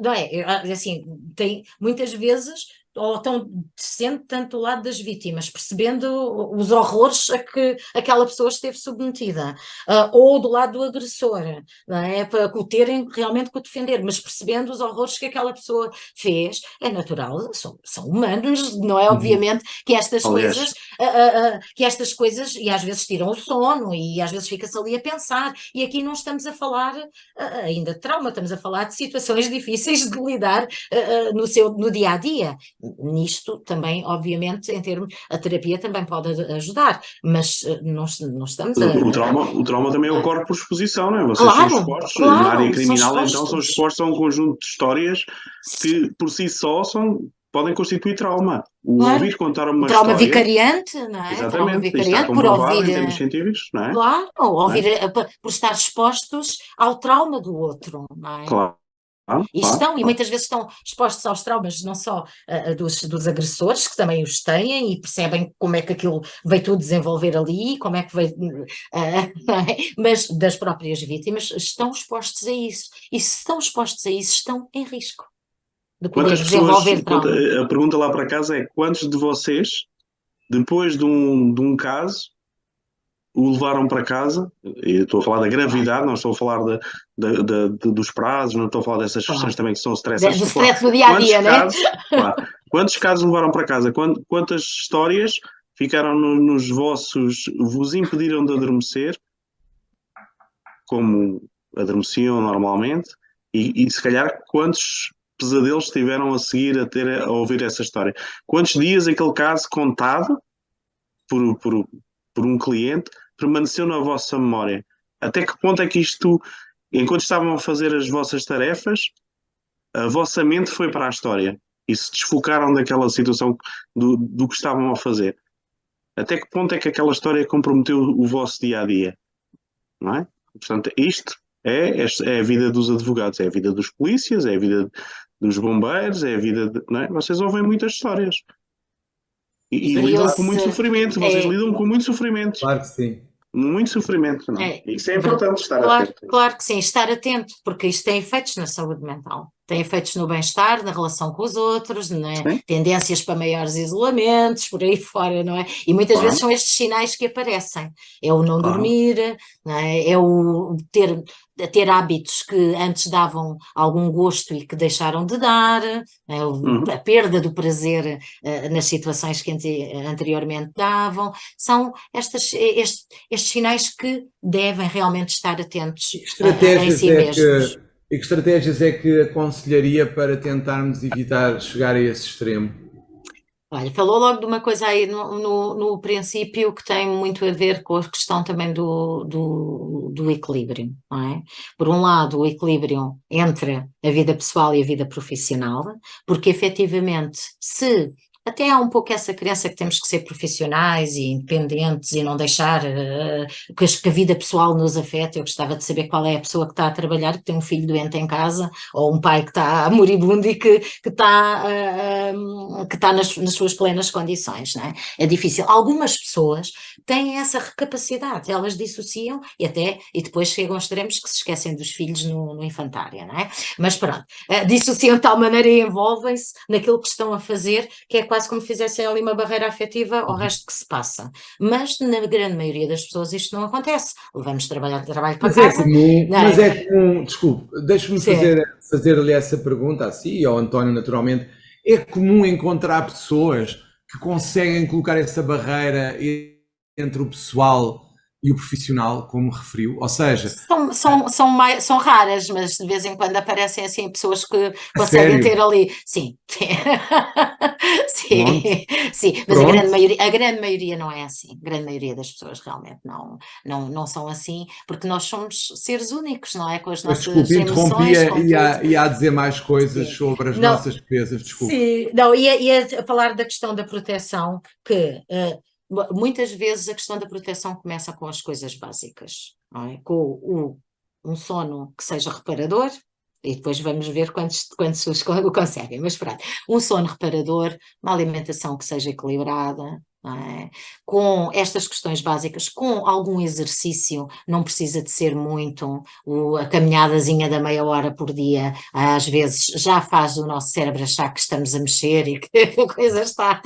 não é? Assim, tem muitas vezes, ou estão sendo tanto do lado das vítimas, percebendo os horrores a que aquela pessoa esteve submetida, ou do lado do agressor, não é? Para o terem realmente que o defender, mas percebendo os horrores que aquela pessoa fez, é natural, são humanos, não é? Obviamente que estas coisas, e às vezes tiram o sono, e às vezes fica-se ali a pensar, e aqui não estamos a falar ainda de trauma, estamos a falar de situações difíceis de lidar no dia-a-dia. Nisto também, obviamente, em termos, a terapia também pode ajudar, mas não estamos a... O trauma também ocorre por exposição, não é? Vocês são expostos, na área criminal, então são expostos a um conjunto de histórias que por si só são podem constituir trauma. O Claro. ouvir contar uma Trauma história... vicariante, não é? Trauma Exatamente, isto está vicariante por comprovado ouvir, em termos científicos, não é? claro, ou ouvir, por estar expostos ao trauma do outro, não é? Claro, E claro. muitas vezes estão expostos aos traumas, não só dos agressores, que também os têm e percebem como é que aquilo veio tudo desenvolver ali, como é que veio, não é? Mas das próprias vítimas estão expostos a isso. E se estão expostos a isso, estão em risco de poder Quantas pessoas... desenvolver trauma. A pergunta lá para casa é: quantos de vocês, depois de um caso, o levaram para casa? Eu estou a falar da gravidade, não estou a falar dos prazos, não estou a falar dessas questões também que são stressantes. Do stress do dia a dia, né? Quantos casos levaram para casa? Quantas histórias ficaram nos vossos... vos impediram de adormecer, como adormeciam normalmente, e se calhar quantos pesadelos tiveram a seguir a ouvir essa história? Quantos dias aquele caso contado por um cliente permaneceu na vossa memória? Até que ponto é que isto, enquanto estavam a fazer as vossas tarefas, a vossa mente foi para a história e se desfocaram daquela situação do que estavam a fazer? Até que ponto é que aquela história comprometeu o vosso dia-a-dia? Não é? Portanto, isto é a vida dos advogados, é a vida dos polícias, é a vida dos bombeiros, é a vida... não é? Vocês ouvem muitas histórias. E lidam com muito sofrimento. Vocês lidam com muito sofrimento. Claro que sim. Muito sofrimento, não é? Isso é importante, estar atento. Claro que sim, estar atento, porque isto tem efeitos na saúde mental. Tem efeitos no bem-estar, na relação com os outros, né? Tendências para maiores isolamentos, por aí fora, não é? E muitas vezes são estes sinais que aparecem. É o não dormir, não é? É o ter hábitos que antes davam algum gosto e que deixaram de dar, a perda do prazer nas situações que anteriormente davam. São estes sinais que devem realmente estar atentos em si mesmos. E que estratégias é que aconselharia para tentarmos evitar chegar a esse extremo? Olha, falou logo de uma coisa aí no princípio que tem muito a ver com a questão também do equilíbrio, não é? Por um lado, o equilíbrio entre a vida pessoal e a vida profissional, porque efetivamente até há um pouco essa crença que temos que ser profissionais e independentes e não deixar que a vida pessoal nos afete. Eu gostava de saber qual é a pessoa que está a trabalhar, que tem um filho doente em casa, ou um pai que está moribundo e que está nas suas plenas condições, não é? É difícil. Algumas pessoas têm essa capacidade, elas dissociam e depois chegam a extremos que se esquecem dos filhos no infantário, não é? Mas pronto, dissociam de tal maneira e envolvem-se naquilo que estão a fazer, que é quase como fizessem ali uma barreira afetiva ao resto que se passa. Mas na grande maioria das pessoas isto não acontece. Levamos trabalho para casa. Mas é comum, desculpe, deixe-me fazer ali essa pergunta a si e ao António naturalmente. É comum encontrar pessoas que conseguem colocar essa barreira entre o pessoal e o profissional, como referiu, ou seja... São raras, mas de vez em quando aparecem assim pessoas que conseguem ter ali... Sim. Sim, mas a grande maioria não é assim. A grande maioria das pessoas realmente não são assim, porque nós somos seres únicos, não é? Com as nossas emoções... Ia a dizer mais coisas sobre as nossas defesas, desculpe. Sim, não, ia a falar da questão da proteção, que... muitas vezes a questão da proteção começa com as coisas básicas, não é? Com um sono que seja reparador, e depois vamos ver quantos o conseguem, mas pronto, um sono reparador, uma alimentação que seja equilibrada, não é? Com estas questões básicas, com algum exercício, não precisa de ser muito, a caminhadazinha da meia hora por dia, às vezes já faz o nosso cérebro achar que estamos a mexer e que a coisa está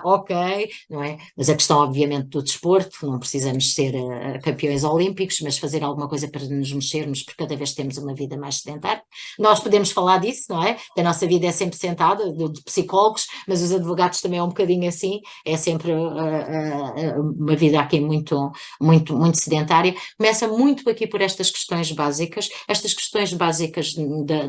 ok, não é? Mas a questão obviamente do desporto, não precisamos ser campeões olímpicos, mas fazer alguma coisa para nos mexermos, porque cada vez temos uma vida mais sedentária. Nós podemos falar disso, não é? A nossa vida é sempre sentada, de psicólogos, mas os advogados também é um bocadinho assim, é sempre uma vida aqui muito, muito, muito sedentária. Começa muito aqui por estas questões básicas. Estas questões básicas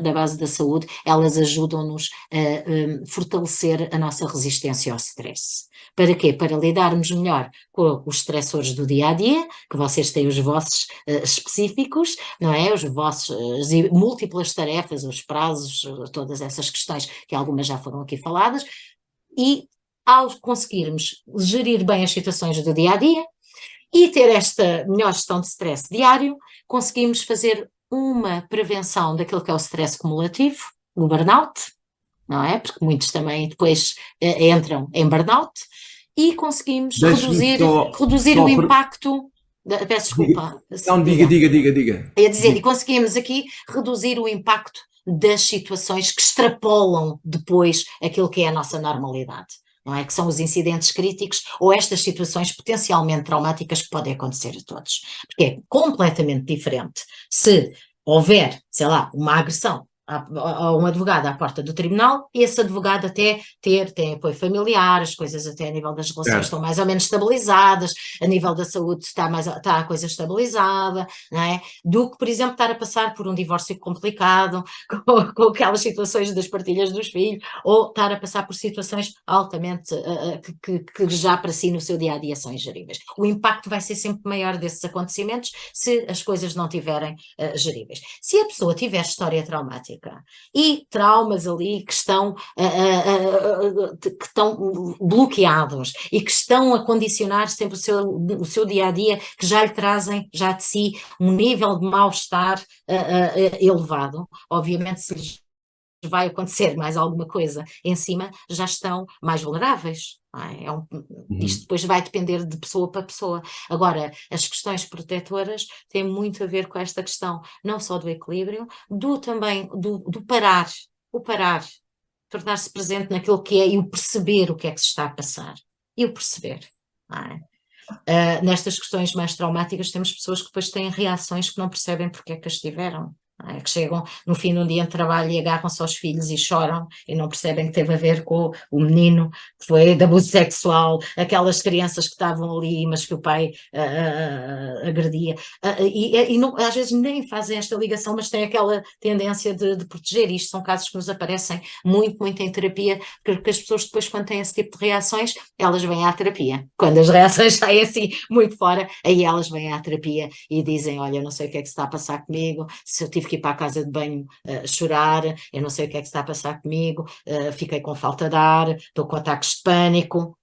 da base da saúde, elas ajudam-nos a fortalecer a nossa resistência ao stress. Para quê? Para lidarmos melhor com os estressores do dia-a-dia, que vocês têm os vossos específicos, não é? Os vossos múltiplas tarefas, os prazos, todas essas questões, que algumas já foram aqui faladas, e ao conseguirmos gerir bem as situações do dia-a-dia e ter esta melhor gestão de stress diário, conseguimos fazer uma prevenção daquilo que é o stress cumulativo, o burnout, não é? Porque muitos também depois entram em burnout, e conseguimos reduzir o impacto. Peço desculpa. Não, diga. Ia dizer, e conseguimos aqui reduzir o impacto das situações que extrapolam depois aquilo que é a nossa normalidade, não é? Que são os incidentes críticos ou estas situações potencialmente traumáticas que podem acontecer a todos. Porque é completamente diferente se houver, sei lá, uma agressão a um advogado à porta do tribunal, e esse advogado até tem apoio familiar, as coisas até a nível das relações estão mais ou menos estabilizadas, a nível da saúde está a coisa estabilizada, não é? Do que, por exemplo, estar a passar por um divórcio complicado, com aquelas situações das partilhas dos filhos, ou estar a passar por situações altamente, que já para si no seu dia-a-dia são ingeríveis. O impacto vai ser sempre maior desses acontecimentos se as coisas não tiverem geríveis. Se a pessoa tiver história traumática, e traumas ali que estão bloqueados e que estão a condicionar sempre o seu dia-a-dia, que já lhe trazem já de si um nível de mal-estar elevado, obviamente se lhes vai acontecer mais alguma coisa em cima, já estão mais vulneráveis. Isto depois vai depender de pessoa para pessoa. Agora, as questões protetoras têm muito a ver com esta questão, não só do equilíbrio, também do parar, tornar-se presente naquilo que é e o perceber o que é que se está a passar. E o perceber. Nestas questões mais traumáticas temos pessoas que depois têm reações que não percebem porque é que as tiveram. Que chegam no fim de um dia de trabalho e agarram-se aos filhos e choram e não percebem que teve a ver com o menino que foi de abuso sexual, aquelas crianças que estavam ali mas que o pai agredia, e não, às vezes nem fazem esta ligação, mas têm aquela tendência de proteger. Isto são casos que nos aparecem muito, muito em terapia, porque as pessoas depois, quando têm esse tipo de reações, elas vêm à terapia. Quando as reações saem assim muito fora, aí elas vêm à terapia e dizem: olha, eu não sei o que é que se está a passar comigo, se eu tive que ir para a casa de banho chorar, eu não sei o que é que está a passar comigo, fiquei com falta de ar, estou com ataques de pânico,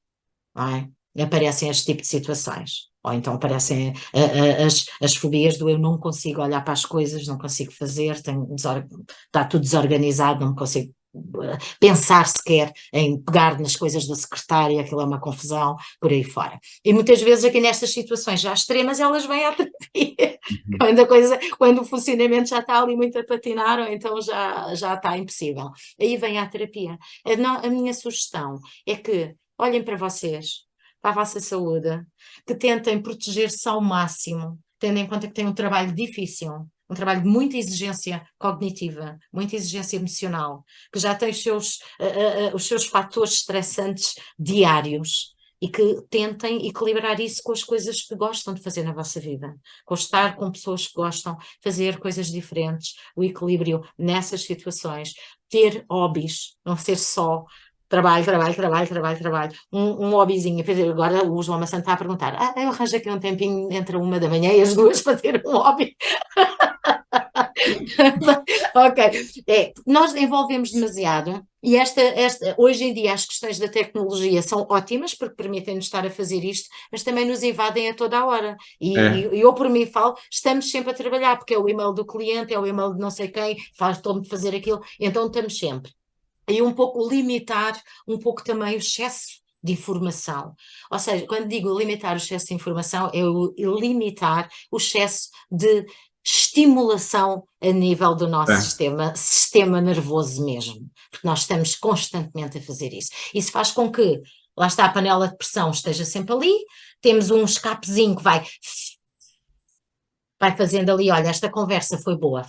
aparecem este tipo de situações. Ou então aparecem as fobias do eu não consigo olhar para as coisas, não consigo fazer, está tudo desorganizado, não consigo pensar sequer em pegar nas coisas da secretária, aquilo é uma confusão, por aí fora. E muitas vezes aqui nestas situações já extremas, elas vêm à terapia, quando o funcionamento já está ali muito a patinar, ou então já está impossível. Aí vem à terapia. A minha sugestão é que olhem para vocês, para a vossa saúde, que tentem proteger-se ao máximo, tendo em conta que têm um trabalho difícil, um trabalho de muita exigência cognitiva, muita exigência emocional, que já tem os seus fatores estressantes diários, e que tentem equilibrar isso com as coisas que gostam de fazer na vossa vida, com estar com pessoas que gostam de fazer coisas diferentes, o equilíbrio nessas situações, ter hobbies, não ser só trabalho. Um hobbyzinho. Agora o João Maçã está a perguntar: eu arranjo aqui um tempinho entre 1 da manhã e as 2 para ter um hobby. Ok, nós envolvemos demasiado, e hoje em dia as questões da tecnologia são ótimas porque permitem-nos estar a fazer isto, mas também nos invadem a toda a hora, e eu por mim falo, estamos sempre a trabalhar, porque é o e-mail do cliente, é o e-mail de não sei quem, estou-me de fazer aquilo, então estamos sempre. E um pouco limitar um pouco também o excesso de informação. Ou seja, quando digo limitar o excesso de informação, é limitar o excesso de estimulação a nível do nosso sistema nervoso mesmo, porque nós estamos constantemente a fazer isso. Isso faz com que, lá está, a panela de pressão esteja sempre ali, temos um escapezinho que vai fazendo ali: olha, esta conversa foi boa,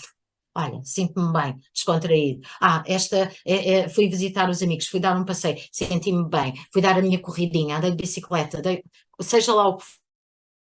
Olha, sinto-me bem, descontraído. Fui visitar os amigos, fui dar um passeio, senti-me bem, fui dar a minha corridinha, andei de bicicleta, seja lá o que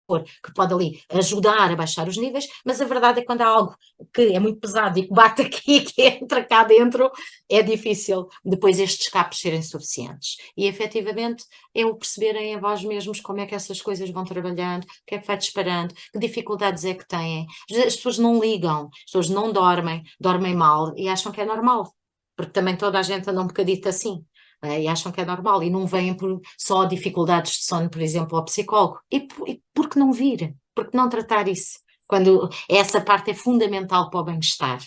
for, que pode ali ajudar a baixar os níveis, mas a verdade é que quando há algo que é muito pesado e que bate aqui, que entra cá dentro, é difícil depois estes escapes serem suficientes. E efetivamente é o perceberem a vós mesmos como é que essas coisas vão trabalhando, o que é que vai disparando, que dificuldades é que têm. As pessoas não ligam, as pessoas não dormem, dormem mal e acham que é normal, porque também toda a gente anda um bocadito assim. E acham que é normal e não vêm por só dificuldades de sono, por exemplo, ao psicólogo. E por que não vir? Por que não tratar isso? Quando essa parte é fundamental para o bem-estar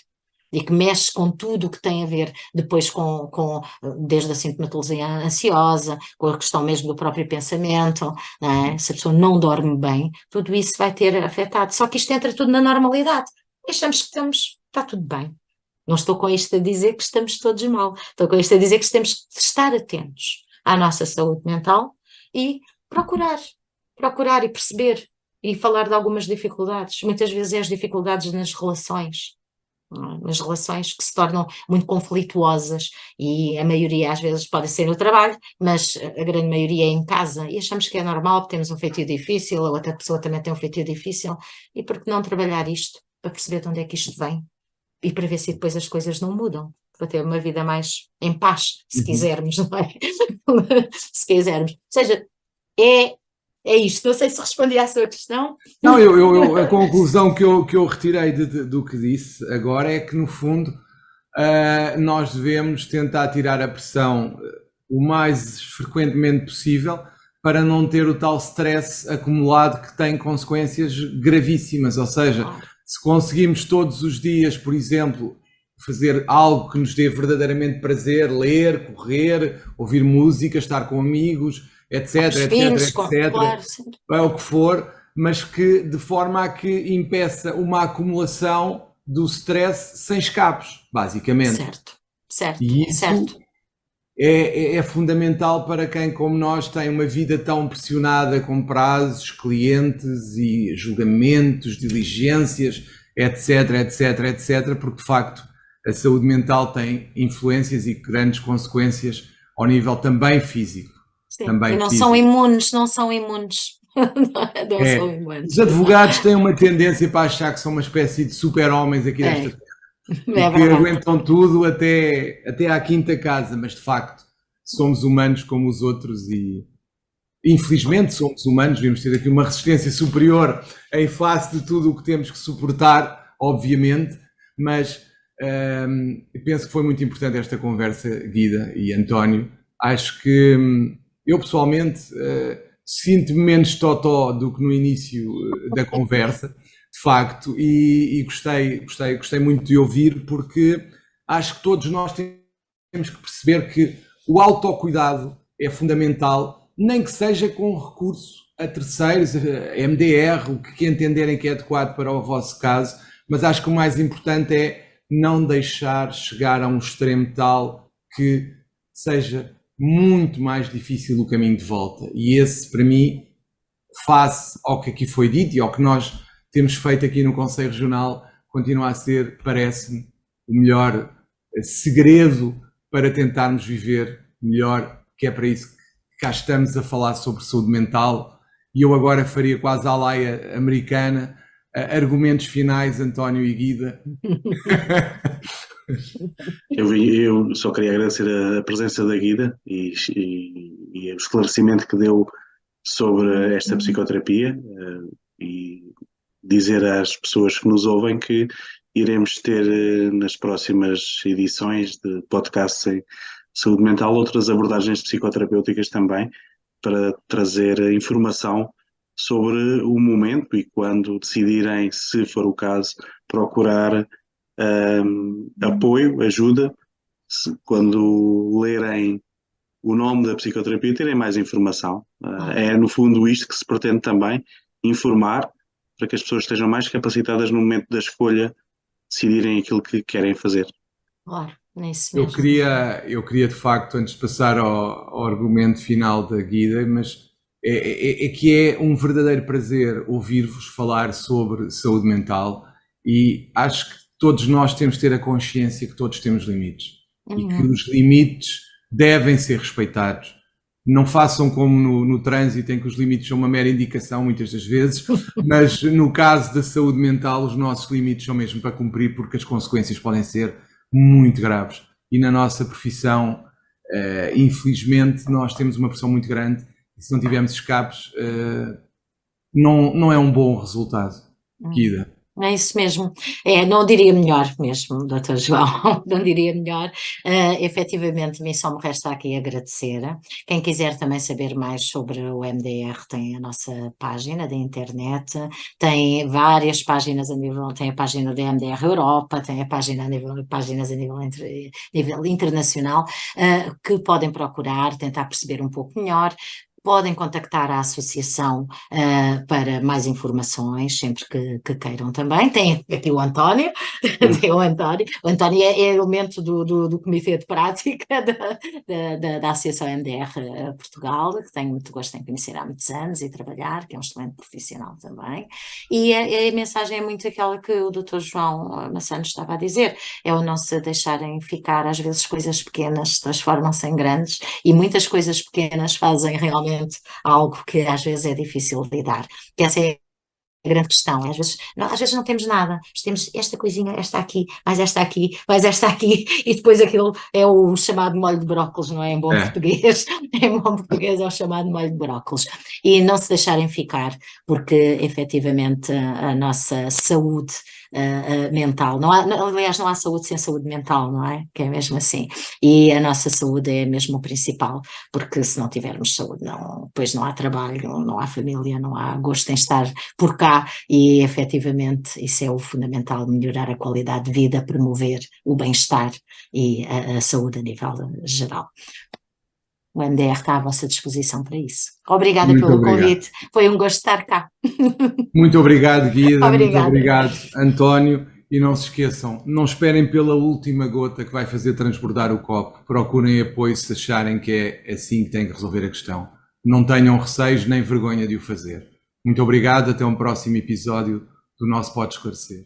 e que mexe com tudo o que tem a ver depois desde a sintomatologia ansiosa, com a questão mesmo do próprio pensamento, não é? Se a pessoa não dorme bem, tudo isso vai ter afetado. Só que isto entra tudo na normalidade. Achamos que está tudo bem. Não estou com isto a dizer que estamos todos mal, estou com isto a dizer que temos que estar atentos à nossa saúde mental e procurar e perceber e falar de algumas dificuldades. Muitas vezes é as dificuldades nas relações, não é? Nas relações que se tornam muito conflituosas e a maioria às vezes pode ser no trabalho, mas a grande maioria é em casa e achamos que é normal porque temos um feitio difícil, a outra pessoa também tem um feitio difícil e por que não trabalhar isto para perceber de onde é que isto vem? E para ver se depois as coisas não mudam, para ter uma vida mais em paz, se quisermos, não é? Se quisermos. Ou seja, é isto. Não sei se respondi à sua questão. Não, a conclusão que eu retirei do que disse agora é que, no fundo, nós devemos tentar tirar a pressão o mais frequentemente possível para não ter o tal stress acumulado que tem consequências gravíssimas, ou seja, se conseguimos todos os dias, por exemplo, fazer algo que nos dê verdadeiramente prazer, ler, correr, ouvir música, estar com amigos, etc, Claro, é o que for, mas que de forma a que impeça uma acumulação do stress sem escapes, basicamente. Certo. E isso é fundamental para quem, como nós, tem uma vida tão pressionada com prazos, clientes e julgamentos, diligências, etc, porque de facto a saúde mental tem influências e grandes consequências ao nível também físico. Também e não físico. Não são imunes. São imunes. Os advogados têm uma tendência para achar que são uma espécie de super-homens aqui nesta terra. E que aguentam tudo até à quinta casa, mas de facto somos humanos como os outros e infelizmente somos humanos, devemos ter aqui uma resistência superior em face de tudo o que temos que suportar, obviamente, mas penso que foi muito importante esta conversa, Guida e António. Acho que eu pessoalmente sinto-me menos totó do que no início da conversa, de facto, e gostei muito de ouvir, porque acho que todos nós temos que perceber que o autocuidado é fundamental, nem que seja com recurso a terceiros, a MDR, o que entenderem que é adequado para o vosso caso, mas acho que o mais importante é não deixar chegar a um extremo tal que seja muito mais difícil o caminho de volta. E esse, para mim, face ao que aqui foi dito e ao que nós temos feito aqui no Conselho Regional, continua a ser, parece-me, o melhor segredo para tentarmos viver melhor, que é para isso que cá estamos a falar sobre saúde mental. E eu agora faria quase a laia americana, argumentos finais, António e Guida. Eu só queria agradecer a presença da Guida e o esclarecimento que deu sobre esta psicoterapia e dizer às pessoas que nos ouvem que iremos ter nas próximas edições de podcast em saúde mental outras abordagens psicoterapêuticas também para trazer informação sobre o momento e quando decidirem, se for o caso, procurar apoio, ajuda, quando lerem o nome da psicoterapia, terem mais informação. É no fundo isto que se pretende também, informar para que as pessoas estejam mais capacitadas no momento da escolha, decidirem aquilo que querem fazer. Claro, é isso mesmo. Eu queria de facto, antes de passar ao argumento final da Guida, mas é que é um verdadeiro prazer ouvir-vos falar sobre saúde mental e acho que todos nós temos de ter a consciência que todos temos limites e que os limites devem ser respeitados. Não façam como no trânsito, em que os limites são uma mera indicação, muitas das vezes, mas no caso da saúde mental, os nossos limites são mesmo para cumprir, porque as consequências podem ser muito graves. E na nossa profissão, infelizmente, nós temos uma pressão muito grande e se não tivermos escapes, não é um bom resultado, Guida. É isso mesmo. Não diria melhor mesmo, Dr. João, não diria melhor. Efetivamente, mim só me resta aqui agradecer. Quem quiser também saber mais sobre o MDR tem a nossa página da internet, tem várias páginas a nível, tem a página da MDR Europa, tem a página a nível, páginas a nível internacional, que podem procurar, tentar perceber um pouco melhor. Podem contactar a associação para mais informações, sempre que queiram também. Tem aqui o António, tem o António é elemento do Comitê de Prática da Associação MDR Portugal, que tenho muito gosto em conhecer há muitos anos e trabalhar, que é um excelente profissional também. E a mensagem é muito aquela que o Dr. João Massano estava a dizer, é o não se deixarem ficar, às vezes coisas pequenas transformam-se em grandes e muitas coisas pequenas fazem realmente algo que às vezes é difícil de lidar, que essa é a grande questão, às vezes não temos nada, temos esta coisinha, esta aqui, mais esta aqui, e depois aquilo é o chamado molho de brócolis, não é? Em bom português, em bom português é o chamado molho de brócolis, e não se deixarem ficar, porque efetivamente a nossa saúde mental, aliás não há saúde sem saúde mental, não é? Que é mesmo assim, e a nossa saúde é mesmo o principal, porque se não tivermos saúde, depois não há trabalho, não há família, não há gosto em estar por cá, e efetivamente isso é o fundamental, melhorar a qualidade de vida, promover o bem-estar e a saúde a nível geral. O MDR está à vossa disposição para isso. Obrigada pelo convite, foi um gosto estar cá. Muito obrigado, Guida, muito obrigado, António, e não se esqueçam, não esperem pela última gota que vai fazer transbordar o copo, procurem apoio se acharem que é assim que têm que resolver a questão. Não tenham receios nem vergonha de o fazer. Muito obrigado, até um próximo episódio do nosso Pode Esclarecer.